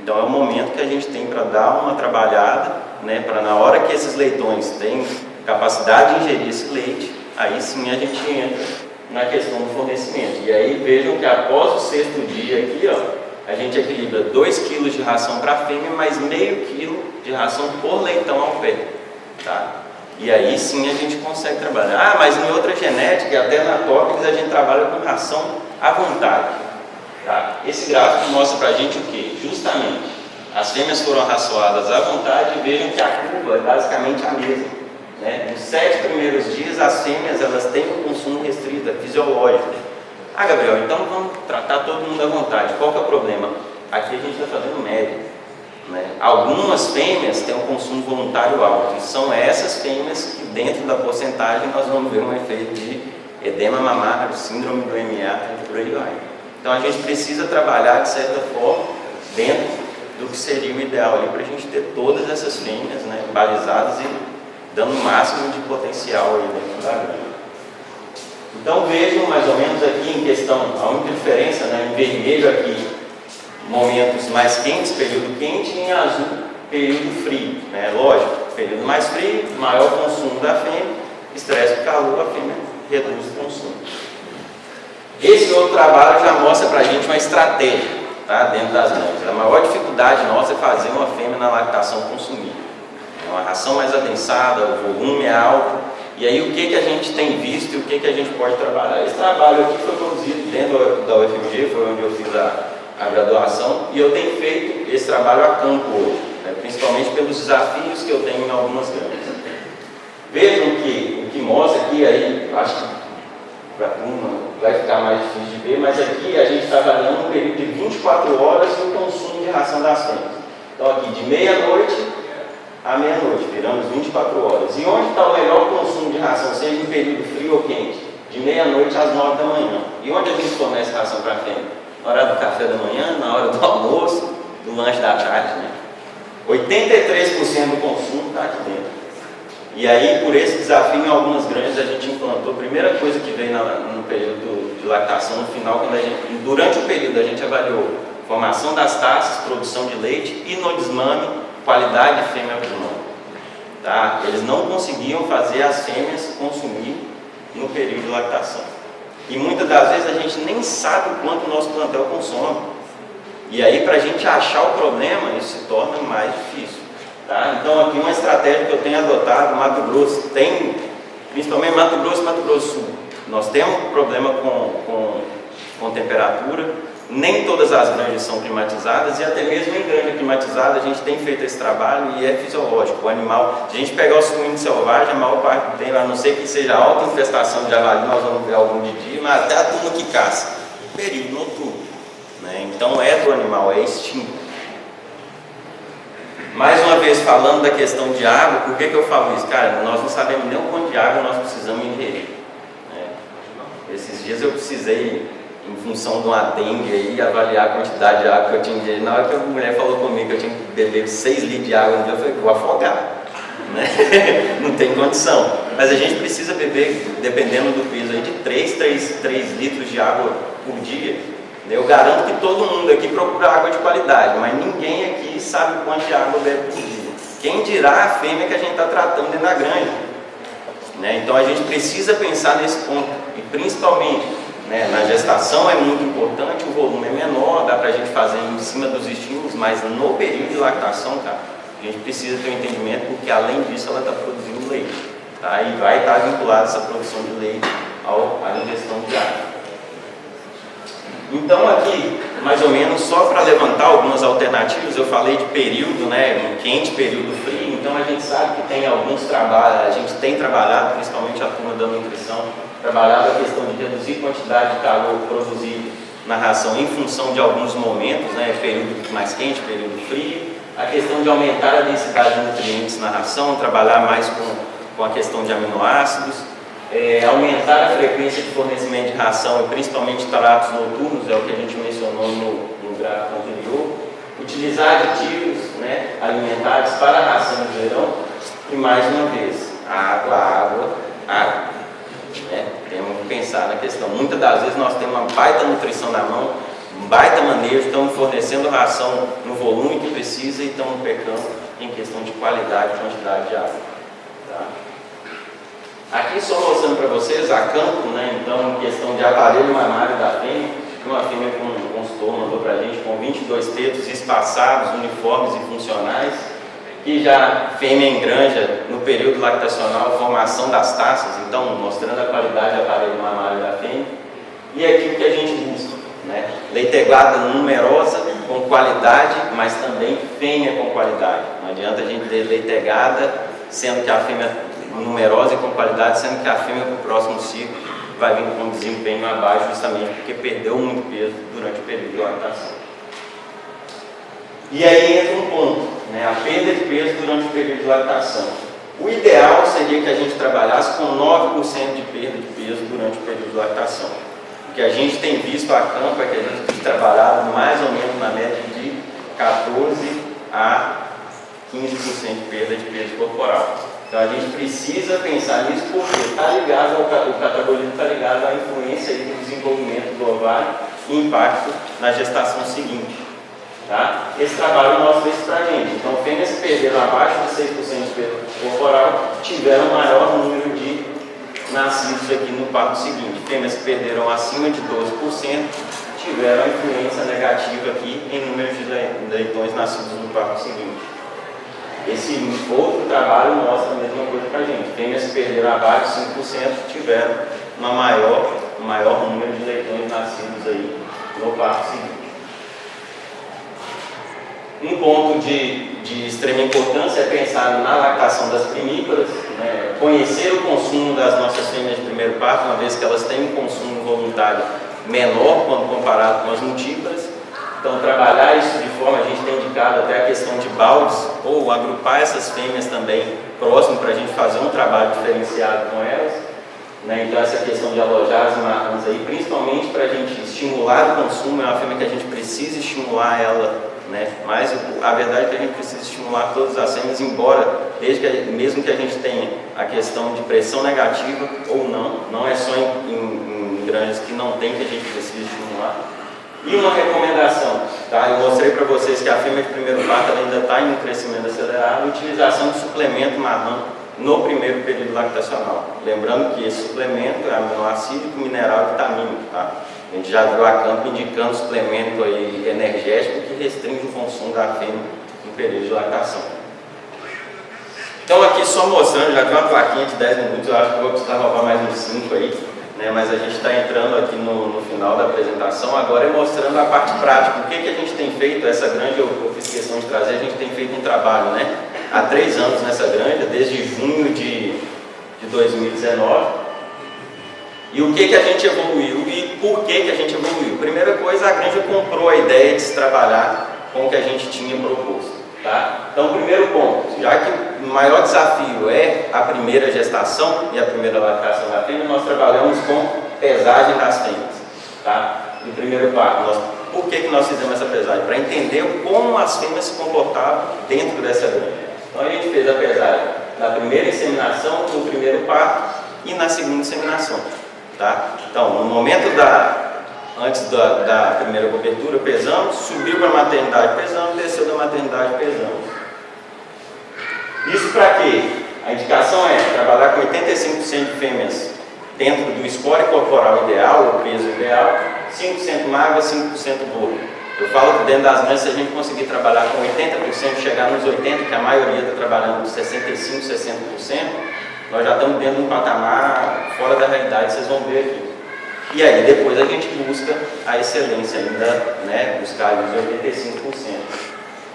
Então é o momento que a gente tem para dar uma trabalhada, né, para na hora que esses leitões têm capacidade de ingerir esse leite, aí sim a gente entra na questão do fornecimento. E aí vejam que após o 6º dia aqui, ó, a gente equilibra 2 kg de ração para a fêmea, mais meio quilo de ração por leitão ao pé. Tá? E aí sim a gente consegue trabalhar. Ah, mas em outra genética, até na tópicos, a gente trabalha com ração à vontade. Tá? Esse gráfico mostra para a gente o que? Justamente, as fêmeas foram arraçoadas à vontade e vejam que a curva é basicamente a mesma. Né? Nos 7 primeiros dias, as fêmeas elas têm um consumo restrito, fisiológico. Ah, Gabriel, então vamos tratar todo mundo à vontade. Qual que é o problema? Aqui a gente está fazendo média. Né? Algumas fêmeas têm um consumo voluntário alto, e são essas fêmeas que dentro da porcentagem nós vamos ver um efeito de edema mamário, síndrome do MA e por aí vai. Então a gente precisa trabalhar de certa forma dentro do que seria o ideal ali para a gente ter todas essas fêmeas, né, balizadas e dando o máximo de potencial aí dentro da granja. Então vejam mais ou menos aqui em questão, a única diferença, né, em vermelho aqui, momentos mais quentes, período quente, e em azul, período frio. Né? Lógico, período mais frio, maior consumo da fêmea, estresse por calor, a fêmea reduz o consumo. Esse outro trabalho já mostra para a gente uma estratégia, tá? Dentro das granjas. A maior dificuldade nossa é fazer uma fêmea na lactação consumir. É uma ração mais adensada, o volume é alto. E aí o que a gente tem visto e o que a gente pode trabalhar? Esse trabalho aqui foi produzido dentro da UFMG, foi onde eu fiz a graduação, e eu tenho feito esse trabalho a campo hoje, né? Principalmente pelos desafios que eu tenho em algumas granjas. Vejam que o que mostra aqui, aí, acho que para a turma vai ficar mais difícil de ver, mas aqui a gente está avaliando um período de 24 horas e o consumo de ração das fêmeas. Então aqui de meia-noite à meia-noite, viramos 24 horas. E onde está o melhor consumo de ração, seja em período frio ou quente? De meia-noite às 9 da manhã. E onde a gente fornece ração para a fêmea? Na hora do café da manhã, na hora do almoço, do lanche da tarde, né? 83% do consumo está aqui dentro. E aí, por esse desafio, em algumas granjas a gente implantou. A primeira coisa que veio no período de lactação, no final, durante o período a gente avaliou formação das taças, produção de leite e no desmame, qualidade de fêmea para o mano. Tá? Eles não conseguiam fazer as fêmeas consumir no período de lactação. E muitas das vezes a gente nem sabe o quanto o nosso plantel consome. E aí, para a gente achar o problema, isso se torna mais difícil. Tá? Então, aqui uma estratégia que eu tenho adotado, Mato Grosso tem, principalmente Mato Grosso e Mato Grosso Sul. Nós temos problema com temperatura, nem todas as granjas são climatizadas, e até mesmo em granja climatizada a gente tem feito esse trabalho e é fisiológico. O animal, se a gente pegar o suíno selvagem, a maior parte tem lá, a não ser que seja alta infestação de javali, nós vamos ver algum de dia, mas até a turma que caça, período noturno. Né? Então é do animal, é instinto. Mais uma vez, falando da questão de água, por que eu falo isso? Cara, nós não sabemos nem o quanto de água nós precisamos ingerir. Né? Esses dias eu precisei, em função de uma dengue, aí, avaliar a quantidade de água que eu tinha ingerido. Na hora que a mulher falou comigo que eu tinha que beber 6 litros de água no dia, eu falei, vou afogar. Né? Não tem condição. Mas a gente precisa beber, dependendo do peso, aí, de 3 litros de água por dia. Eu garanto que todo mundo aqui procura água de qualidade, mas ninguém aqui sabe quanto de água bebe por dia. Quem dirá a fêmea que a gente está tratando dentro da granja. Né? Então a gente precisa pensar nesse ponto. E principalmente, né, na gestação é muito importante, o volume é menor, dá para a gente fazer em cima dos estímulos, mas no período de lactação, cara, a gente precisa ter um entendimento, porque além disso ela está produzindo leite. Tá? E vai estar vinculada essa produção de leite à ingestão de água. Então aqui, mais ou menos, só para levantar algumas alternativas, eu falei de período, né, quente, período frio, então a gente sabe que tem alguns trabalhos, a gente tem trabalhado, principalmente a turma da nutrição, trabalhado a questão de reduzir a quantidade de calor produzido na ração em função de alguns momentos, né, período mais quente, período frio, a questão de aumentar a densidade de nutrientes na ração, trabalhar mais com a questão de aminoácidos, aumentar a frequência de fornecimento de ração e principalmente tratos noturnos, é o que a gente mencionou no gráfico anterior, utilizar aditivos, né, alimentares para a ração de verão e, mais uma vez, água. Né? Temos que pensar na questão. Muitas das vezes nós temos uma baita nutrição na mão, um baita manejo, estamos fornecendo ração no volume que precisa e estamos pecando em questão de qualidade e quantidade de água. Tá? Aqui só mostrando para vocês a campo, né? Então, em questão de aparelho mamário da fêmea, uma fêmea com um consultor mandou para a gente com 22 tetos espaçados, uniformes e funcionais, que já fêmea engranja no período lactacional, formação das taças, então mostrando a qualidade do aparelho mamário da fêmea. E aqui o que a gente busca, né? Leiteguada numerosa, com qualidade, mas também fêmea com qualidade. Não adianta a gente ter leitegada, sendo que a fêmea numerosa e com qualidade, sendo que a fêmea para o próximo ciclo vai vir com um desempenho abaixo, justamente porque perdeu muito peso durante o período de lactação. E aí entra um ponto, né? A perda de peso durante o período de lactação. O ideal seria que a gente trabalhasse com 9% de perda de peso durante o período de lactação. O que a gente tem visto a campo é que a gente tem trabalhado mais ou menos na média de 14 a 15% de perda de peso corporal. Então a gente precisa pensar nisso porque está ligado o catabolismo está ligado à influência aí do desenvolvimento do ovário e impacto na gestação seguinte. Tá? Esse trabalho mostra isso para a gente. Então, fêmeas que perderam abaixo de 6% de peso corporal tiveram maior número de nascidos aqui no parto seguinte. Fêmeas que perderam acima de 12% tiveram influência negativa aqui em número de leitões nascidos no parto seguinte. Esse outro trabalho mostra a mesma coisa para a gente. Fêmeas que perderam abaixo de 5% tiveram um maior número de leitões nascidos aí no parto seguinte. Um ponto de extrema importância é pensar na lactação das primíparas, né? Conhecer o consumo das nossas fêmeas de primeiro parto, uma vez que elas têm um consumo voluntário menor quando comparado com as multíparas. Então, trabalhar isso de forma, a gente tem indicado até a questão de baldes, ou agrupar essas fêmeas também próximo para a gente fazer um trabalho diferenciado com elas. Né? Então, essa questão de alojar as marcas aí, principalmente para a gente estimular o consumo, é uma fêmea que a gente precisa estimular ela. Né? Mas a verdade é que a gente precisa estimular todas as fêmeas, embora, mesmo que a gente tenha a questão de pressão negativa ou não é só em granjas que não tem que a gente precisa estimular. E uma recomendação, tá? Eu mostrei para vocês que a fêmea de primeiro parto ela ainda está em um crescimento acelerado, a utilização de suplemento marrão no primeiro período lactacional. Lembrando que esse suplemento é aminoácido, mineral e vitamínico, tá? A gente já viu a campo indicando suplemento aí energético que restringe o consumo da fêmea no período de lactação. Então aqui só mostrando, já tem uma plaquinha de 10 minutos, eu acho que vou precisar roubar mais uns 5 aí, né? Mas a gente está entrando aqui no final da apresentação, agora é mostrando a parte prática. O que a gente tem feito, essa granja eu fiz questão de trazer, a gente tem feito um trabalho, né? Há 3 anos nessa granja, desde junho de 2019. E o que a gente evoluiu e por que a gente evoluiu? Primeira coisa, a granja comprou a ideia de se trabalhar com o que a gente tinha proposto. Tá? Então, primeiro ponto, já que o maior desafio é a primeira gestação e a primeira lactação da fêmea, nós trabalhamos com pesagem das fêmeas. Tá? No primeiro parto, por que nós fizemos essa pesagem? Para entender como as fêmeas se comportavam dentro dessa granja. Então, a gente fez a pesagem na primeira inseminação, no primeiro parto e na segunda inseminação. Tá? Então, no momento antes da primeira cobertura, pesamos, subiu para a maternidade, pesamos, desceu da maternidade, pesamos. Isso para quê? A indicação é trabalhar com 85% de fêmeas dentro do score corporal ideal, o peso ideal, 5% magra, 5% gordo. Eu falo que dentro das granjas, se a gente conseguir trabalhar com 80%, chegar nos 80%, que a maioria está trabalhando com 65%, 60%, nós já estamos dentro de um patamar fora da realidade, vocês vão ver aqui. E aí depois a gente busca a excelência ainda, né, buscar os 85%.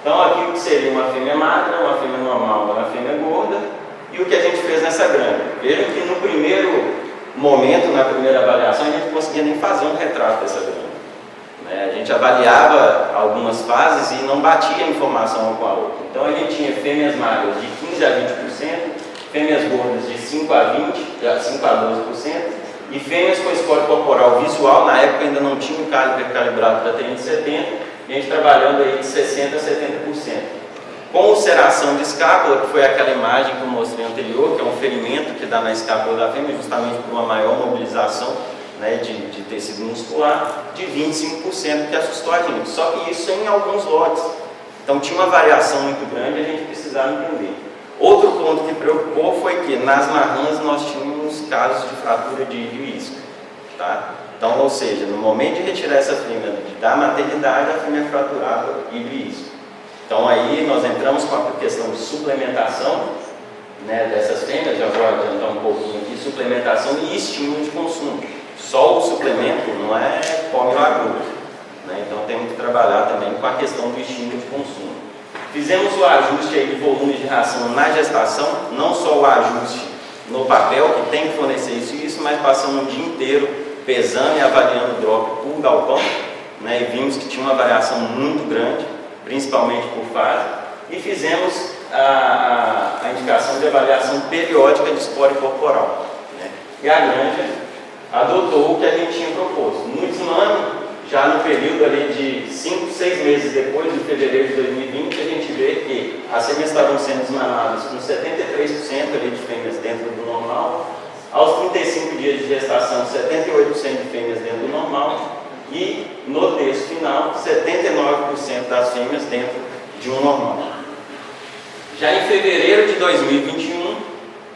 Então aqui o que seria uma fêmea magra, uma fêmea normal, uma fêmea gorda, e o que a gente fez nessa granja. Vejam que no primeiro momento, na primeira avaliação, a gente não conseguia nem fazer um retrato dessa granja. A gente avaliava algumas fases e não batia a informação uma com a outra. Então a gente tinha fêmeas magras de 15% a 20%, fêmeas gordas de 5% a 20%, 5% a 12%, e fêmeas com score corporal visual, na época ainda não tinha um calibre calibrado para TN 70, e a gente trabalhando aí de 60% a 70%. Com ulceração de escápula, que foi aquela imagem que eu mostrei anterior, que é um ferimento que dá na escápula da fêmea, justamente por uma maior mobilização, né, de tecido muscular, de 25%, que assustou a gente. Só que isso em alguns lotes. Então tinha uma variação muito grande e a gente precisava entender. Outro ponto que preocupou foi que nas marrãs nós tínhamos casos de fratura de isco. Tá? Então, ou seja, no momento de retirar essa fêmea da maternidade, a fêmea fraturava isco. Então aí nós entramos com a questão de suplementação, né, dessas fêmeas, já vou adiantar um pouquinho aqui, suplementação e estímulo de consumo. Só o suplemento não é come o agudo, né? Então temos que trabalhar também com a questão do estímulo de consumo. Fizemos o ajuste aí de volume de ração na gestação, não só o ajuste no papel, que tem que fornecer isso, mas passamos o dia inteiro pesando e avaliando o drop por galpão, né? E vimos que tinha uma variação muito grande, principalmente por fase, e fizemos a indicação de avaliação periódica de score corporal, né? E a granja adotou o que a gente tinha proposto. No desmame, já no período ali de 5, 6 meses depois, em fevereiro de 2020, a gente vê que as fêmeas estavam sendo desmamadas com 73% ali de fêmeas dentro do normal, aos 35 dias de gestação, 78% de fêmeas dentro do normal, e no terço final, 79% das fêmeas dentro de um normal. Já em fevereiro de 2021,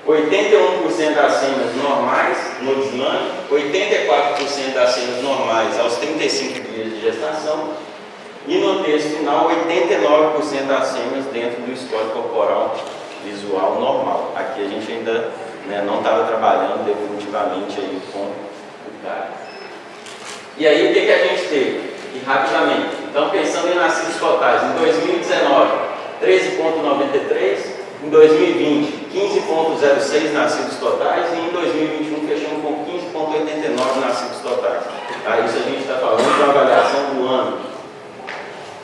81% das fêmeas normais no desmame, 84% das fêmeas normais aos 35 dias de gestação, e no terço final, 89% das fêmeas dentro do score corporal visual normal. Aqui a gente ainda, né, não estava trabalhando definitivamente aí com o cara. E aí o que a gente teve? E rapidamente, então pensando em nascidos totais, em 2019, 13,93%, em 2020, 15,06 nascidos totais, e em 2021 fechamos com 15,89 nascidos totais. Tá? Isso a gente está falando de uma avaliação do ano.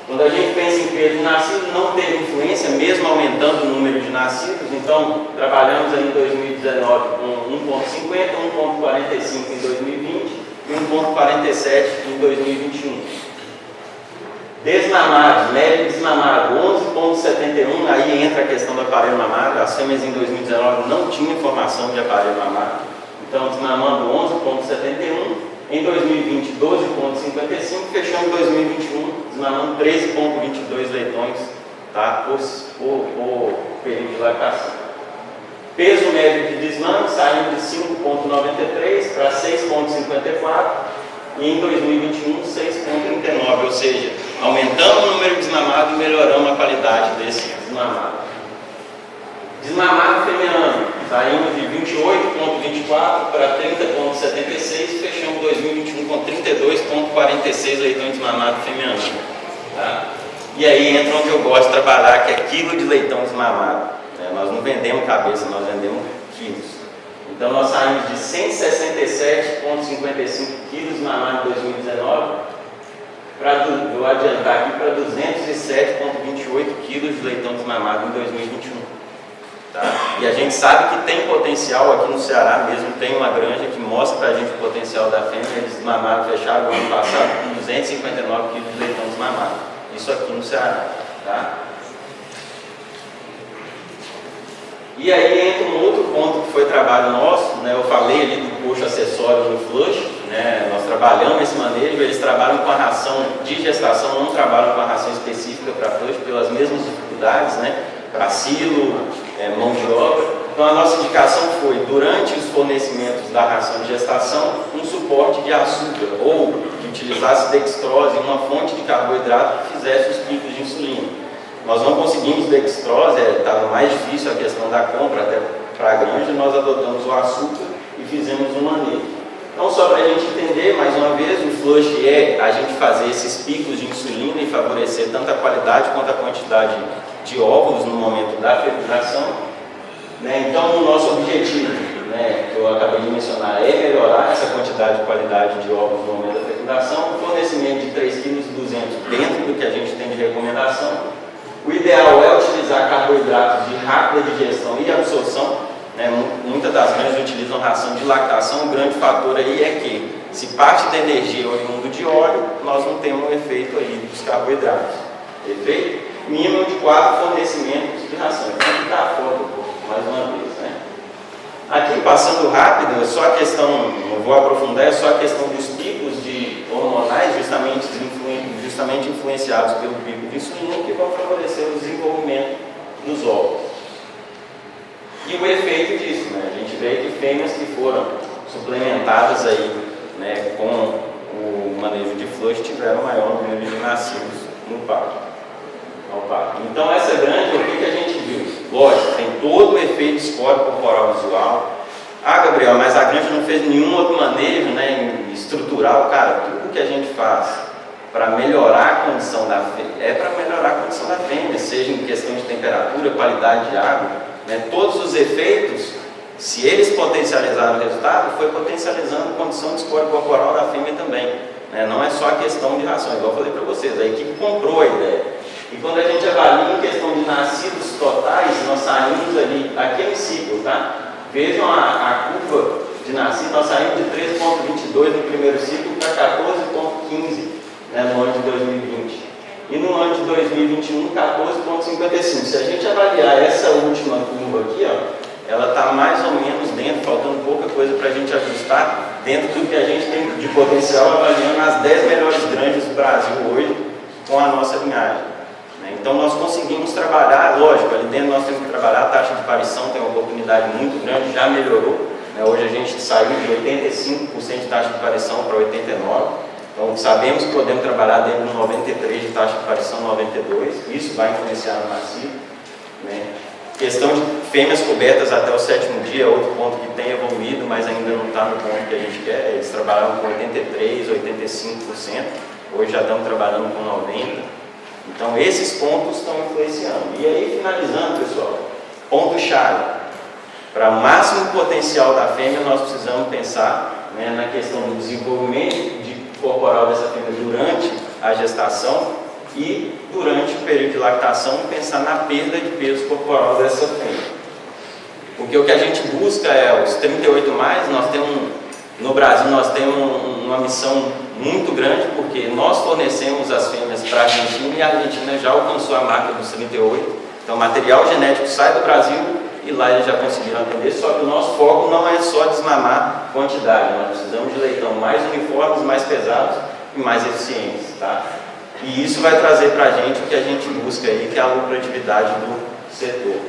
Quando a gente pensa em peso de nascidos, não teve influência, mesmo aumentando o número de nascidos. Então, trabalhamos aí em 2019 com 1,50, 1,45 em 2020 e 1,47 em 2021. Desmamados, médio desmamado, 11,71, aí entra a questão do aparelho mamário. As fêmeas em 2019 não tinham informação de aparelho mamário, então desmamando 11,71, em 2020 12,55, fechando em 2021 desmamando 13,22 leitões, tá, por período de lactação. Peso médio de desmame saindo de 5,93 para 6,54, e em 2021 6,39, ou seja, aumentamos o número de desmamados e melhoramos a qualidade desse desmamado. Desmamado femiano, saímos de 28,24 para 30,76, fechamos 2021 com 32,46 leitões desmamados femiano. Tá? E aí entra onde eu gosto de trabalhar, que é quilo de leitão desmamado. Nós não vendemos cabeça, nós vendemos quilos. Então nós saímos de 167,55 quilos desmamados em 2019, vou adiantar aqui para 207,28 quilos de leitão desmamado em 2021. Tá? E a gente sabe que tem potencial aqui no Ceará mesmo, tem uma granja que mostra para a gente o potencial da fêmea. Eles desmamaram, fecharam o ano passado com 259 quilos de leitão desmamado. Isso aqui no Ceará. Tá? E aí entra um outro ponto que foi trabalho nosso, né? Eu falei ali do coxo acessório no flush, né? Nós trabalhamos esse manejo, eles trabalham com a ração de gestação, não trabalham com a ração específica para flush pelas mesmas dificuldades, né? Para silo, mão de obra. Então a nossa indicação foi, durante os fornecimentos da ração de gestação, um suporte de açúcar, ou que utilizasse dextrose, uma fonte de carboidrato que fizesse os picos de insulina. Nós não conseguimos dextrose, estava mais difícil a questão da compra até para a granja, nós adotamos o açúcar e fizemos um manejo. Então, só para a gente entender, mais uma vez, o flush é a gente fazer esses picos de insulina e favorecer tanto a qualidade quanto a quantidade de óvulos no momento da fecundação. Né? Então, o nosso objetivo, né, que eu acabei de mencionar, é melhorar essa quantidade e qualidade de óvulos no momento da fecundação, o fornecimento de 3,2 kg dentro do que a gente tem de recomendação. O ideal é utilizar carboidratos de rápida digestão e absorção. Né? Muitas das mães utilizam ração de lactação. O grande fator aí é que, se parte da energia é oriundo de óleo, nós não temos um efeito aí dos carboidratos. Perfeito? Mínimo de 4 fornecimentos de ração. Então, aqui está a foto, mais uma vez. Né? Aqui, passando rápido, é só a questão, não vou aprofundar, é só a questão dos picos de hormonais, justamente influenciados pelo pico de insulina, que vão favorecer o desenvolvimento dos óvulos. E o efeito disso, né? A gente vê que fêmeas que foram suplementadas aí, né, com o manejo de flush tiveram maior número de nascidos no parto. Então, essa grande, o que a gente viu? Lógico, tem todo o efeito score corporal visual. Ah, Gabriel, mas a granja não fez nenhum outro manejo, né, estrutural. Cara, tudo que a gente faz para melhorar a condição da fêmea é para melhorar a condição da fêmea, seja em questão de temperatura, qualidade de água, né, todos os efeitos, se eles potencializaram o resultado, foi potencializando a condição de score corporal da fêmea também. Né, não é só a questão de ração, igual eu falei para vocês, a equipe comprou a ideia. E quando a gente avalia em questão de nascidos totais, nós saímos ali, aqui é um ciclo, tá? Vejam a curva de nascidos, nós saímos de 3,22 no primeiro ciclo para 14,15, né, no ano de 2020. E no ano de 2021, 14,55. Se a gente avaliar essa última curva aqui, ó, ela está mais ou menos dentro, faltando pouca coisa para a gente ajustar, dentro do que a gente tem de potencial, avaliando as 10 melhores granjas do Brasil hoje com a nossa linhagem. Então nós conseguimos trabalhar, lógico, ali dentro nós temos que trabalhar, a taxa de parição tem uma oportunidade muito grande, já melhorou, né? Hoje a gente saiu de 85% de taxa de parição para 89%, então sabemos que podemos trabalhar dentro de 93% de taxa de parição, 92%, isso vai influenciar no nascido. Né? Questão de fêmeas cobertas até o 7º dia, outro ponto que tem evoluído, mas ainda não está no ponto que a gente quer, eles trabalhavam com 83%, 85%, hoje já estamos trabalhando com 90%. Então, esses pontos estão influenciando. E aí, finalizando, pessoal, ponto-chave. Para o máximo potencial da fêmea, nós precisamos pensar, né, na questão do desenvolvimento corporal dessa fêmea durante a gestação e durante o período de lactação, pensar na perda de peso corporal dessa fêmea. Porque o que a gente busca é os 38+, nós temos, no Brasil, nós temos uma missão muito grande, porque nós fornecemos as fêmeas para a Argentina e a Argentina já alcançou a marca dos 38. Então, o material genético sai do Brasil e lá eles já conseguiram atender, só que o nosso foco não é só desmamar quantidade, nós precisamos de leitão mais uniformes, mais pesados e mais eficientes, tá? E isso vai trazer para a gente o que a gente busca aí, que é a lucratividade do setor.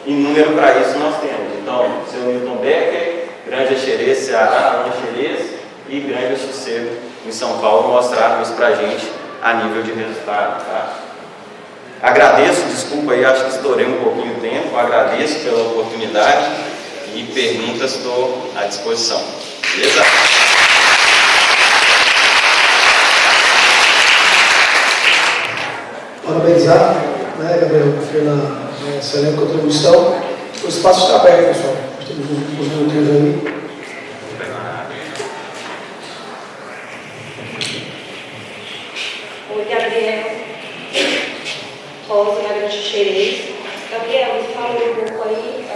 E número para isso nós temos. Então, seu Milton Becker, Granja Xerez, Ceará, Alana Xerez e Granja Sossego em São Paulo mostraram isso para a gente a nível de resultado, tá? Agradeço, desculpa aí, acho que estourei um pouquinho o tempo, agradeço pela oportunidade e perguntas estou à disposição. Beleza? Parabenizar, né, Gabriel, pela excelente contribuição. O espaço está aberto, pessoal. Nós temos uns minutinhos aí. Oi, Gabriel. Rosa, na Granja Xerez. Gabriel, você falou um pouco aí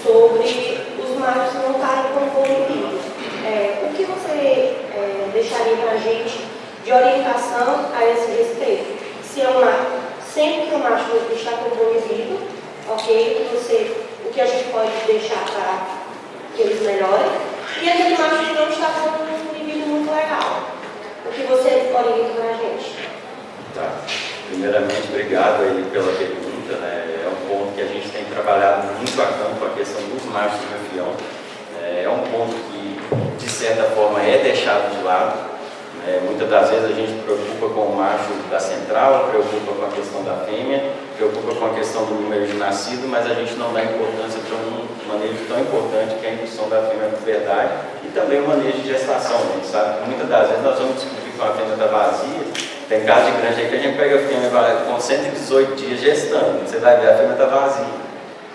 sobre os machos não estarem concorridos. O que você deixaria para a gente de orientação a esse respeito? Se é um macho, sempre que o macho está comprometido, ok? O que a gente pode deixar para que eles melhorem? E aquele macho que não está com um nível muito legal. O que você orienta para a gente? Tá. Primeiramente, obrigado aí pela pergunta, né? É um ponto que a gente tem trabalhado muito a campo, a questão dos machos de refilão. É um ponto que, de certa forma, é deixado de lado. Muitas das vezes a gente preocupa com o macho da central, preocupa com a questão da fêmea, preocupa com a questão do número de nascido, mas a gente não dá importância para um manejo tão importante que é a indução da fêmea à puberdade e também o manejo de gestação. A gente sabe que muitas das vezes nós vamos descobrir que a fêmea está vazia. Tem caso de grande aí que a gente pega a fêmea com 118 dias gestando, você vai ver a fêmea está vazia,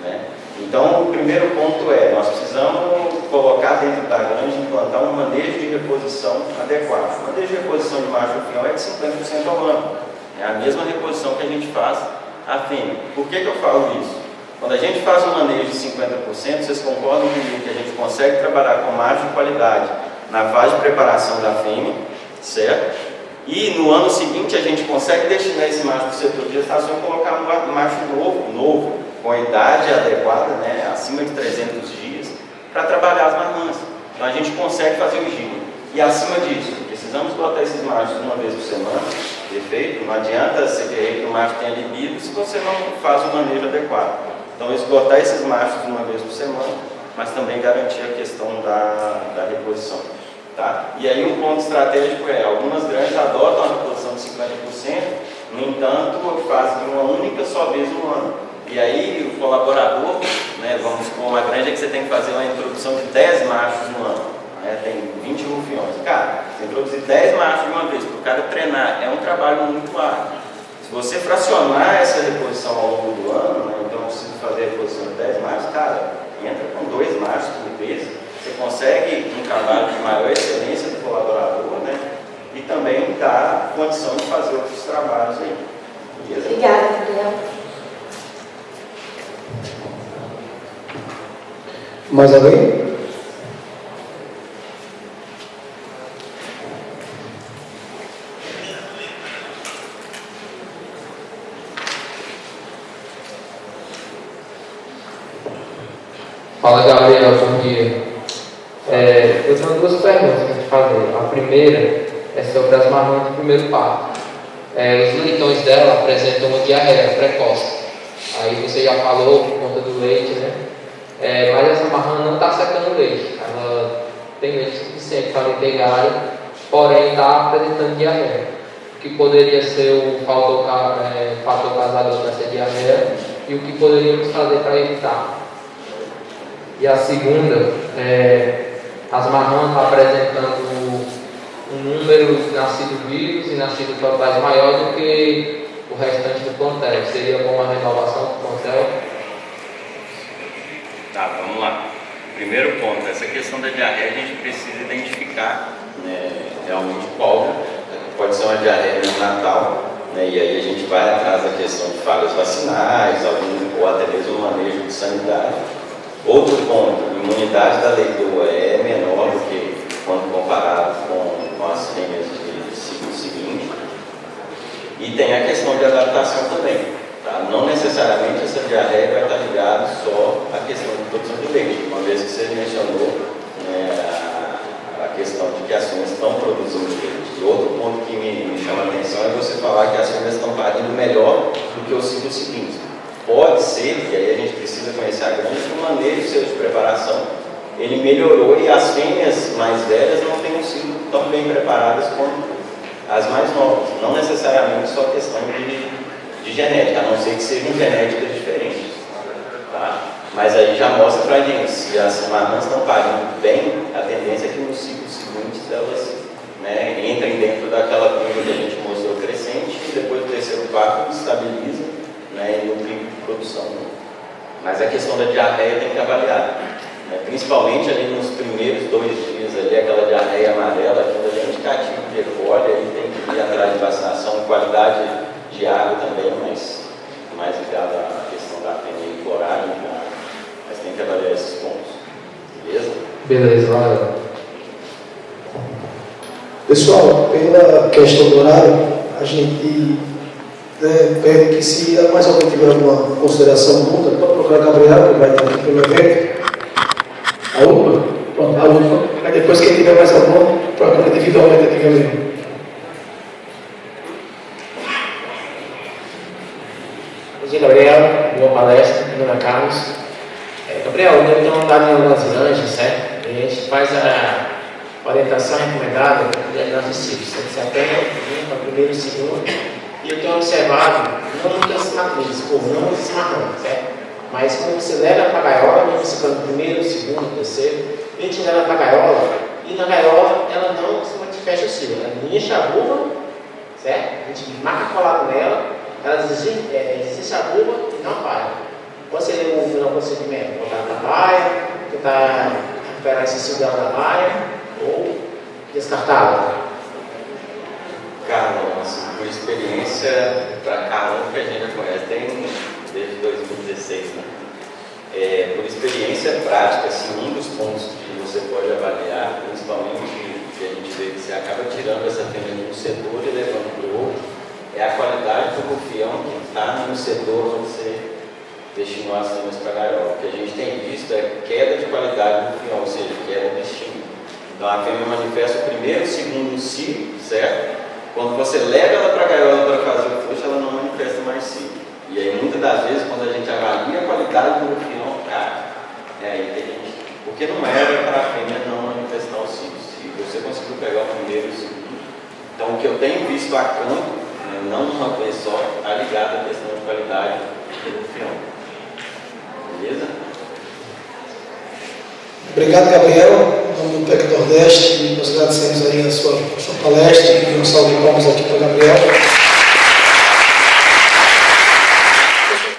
né? Então, o primeiro ponto é, nós precisamos colocar dentro da granja, implantar um manejo de reposição adequado. O manejo de reposição de macho e fêmea é de 50% ao ano. É a mesma reposição que a gente faz à fêmea. Por que eu falo isso? Quando a gente faz um manejo de 50%, vocês concordam comigo que a gente consegue trabalhar com macho de qualidade na fase de preparação da fêmea, certo? E no ano seguinte a gente consegue destinar esse macho para o setor de gestação e colocar um macho novo, com a idade adequada, né, acima de 300 dias, para trabalhar as marmãs. Então a gente consegue fazer o giro. E acima disso, precisamos botar esses machos uma vez por semana, perfeito? Não adianta você querer que o macho tenha libido se você não faz o manejo adequado. Então esgotar esses machos uma vez por semana, mas também garantir a questão da reposição. Tá? E aí um ponto estratégico é, algumas granjas adotam a reposição de 50%, no entanto fazem uma única só vez no ano. E aí o colaborador, né, vamos supor uma granja que você tem que fazer uma introdução de 10 machos no ano, né, tem 20 rufiões. Cara, você introduzir 10 machos de uma vez, para o cara treinar, é um trabalho muito árduo. Se você fracionar essa reposição ao longo do ano, né, então eu preciso fazer a reposição de 10 machos, cara, entra com 2 machos por vez, você consegue um trabalho de maior excelência do colaborador, né, e também dá condição de fazer outros trabalhos aí. Beleza? Obrigada, Gabriel. Mais alguém? Fala, Gabriel, bom dia. Eu tenho duas perguntas para te fazer. A primeira é sobre as marmãs do primeiro parto. Os leitões dela apresentam uma diarreia precoce. Aí você já falou por conta do leite, né? Mas essa marmã não está secando leite. Ela tem leite suficiente para integrar, porém está apresentando diarreia. O que poderia ser o fator causador dessa diarreia e o que poderíamos fazer para evitar. E a segunda, as marrãs apresentando um número de nascidos vivos e nascidos totais maior do que o restante do plantel. Seria bom uma renovação do plantel? Tá, vamos lá. Primeiro ponto, essa questão da diarreia a gente precisa identificar, né, realmente qual. Pode ser uma diarreia neonatal, né, e aí a gente vai atrás da questão de falhas vacinais, ou até mesmo manejo de sanidade. Outro ponto, a imunidade da leitoa é menor do que quando comparado com as fêmeas de ciclo seguinte. E tem a questão de adaptação também. Tá? Não necessariamente essa diarreia vai estar ligada só à questão de produção de leite, uma vez que você mencionou, né, a questão de que as fêmeas estão produzindo leite. E outro ponto que me chama a atenção é você falar que as fêmeas estão parindo melhor do que o ciclo seguinte. Pode ser, e aí a gente precisa conhecer a granja, que o manejo seu de preparação ele melhorou e as fêmeas mais velhas não tenham sido tão bem preparadas quanto as mais novas. Não necessariamente só questão de genética, a não ser que sejam genéticas diferentes. Tá? Mas aí já mostra pra gente, se as marmãs estão parindo bem, a tendência é que nos ciclos seguintes elas, né, entrem dentro daquela curva que a gente mostrou crescente e depois do terceiro quarto estabiliza, né, e no pico de produção. Mas a questão da diarreia tem que avaliar, né, principalmente ali nos primeiros 2 dias, ali, aquela diarreia amarela, aquilo ali é indicativo de recolha, aí tem que ir atrás de vacinação, qualidade de água também, mas mais ligada à questão da fêmea e cloragem, mas tem que avaliar esses pontos. Beleza? Beleza, valeu. Pessoal, pela questão do horário, a gente pede que se mais alguém tiver alguma consideração muda, pode procurar a Gabriela, que vai estar aqui pelo evento. A última? Pronto, a última. Aí depois quem tiver mais alguma, procura individualmente aqui também. Bom dia, Gabriel. Boa palestra, meu nome é Carlos. Gabriel, eu tenho andado em algumas granjas, certo? A gente faz orientação recomendada é nós ciclos, 170, para primeiro e segundo. E eu tenho observado, não muitas matrizes, por não se marcando, certo? Mas quando você leva para a gaiola, mesmo você para o primeiro, segundo, terceiro, a gente leva para a gaiola, e na gaiola ela não se fecha o cio, ela incha a buva, certo? A gente marca colado nela, ela desiste a buva e não para. Qual seria o final procedimento? Botar na baia, tentar recuperar esse cio da baia, ou descartá-la? Carlão, assim, por experiência, para Carlão que a gente já conhece, tem desde 2016, né? Por experiência prática, assim, um dos pontos que você pode avaliar, principalmente que a gente vê que você acaba tirando essa fêmea de um setor e levando para o outro, é a qualidade do rufião que está no setor onde você destinou as fêmeas para a gaiola. O que a gente tem visto é queda de qualidade do rufião, ou seja, queda de estímulo. Então a fêmea manifesta o primeiro, o segundo cio, certo? Quando você leva ela para a gaiola para fazer o fluxo, ela não manifesta mais cio. E aí, muitas das vezes, quando a gente avalia a qualidade do rufião, cara, é aí que a gente... Porque não era para a fêmea não manifestar o cio. Se você conseguiu pegar o primeiro e o segundo. Então, o que eu tenho visto a campo, né, não uma vez só, está ligado à questão de qualidade do rufião. Beleza? Obrigado, Gabriel. Em nome do PEC Nordeste, nós agradecemos aí a sua palestra e um salve de palmas aqui para o Gabriel.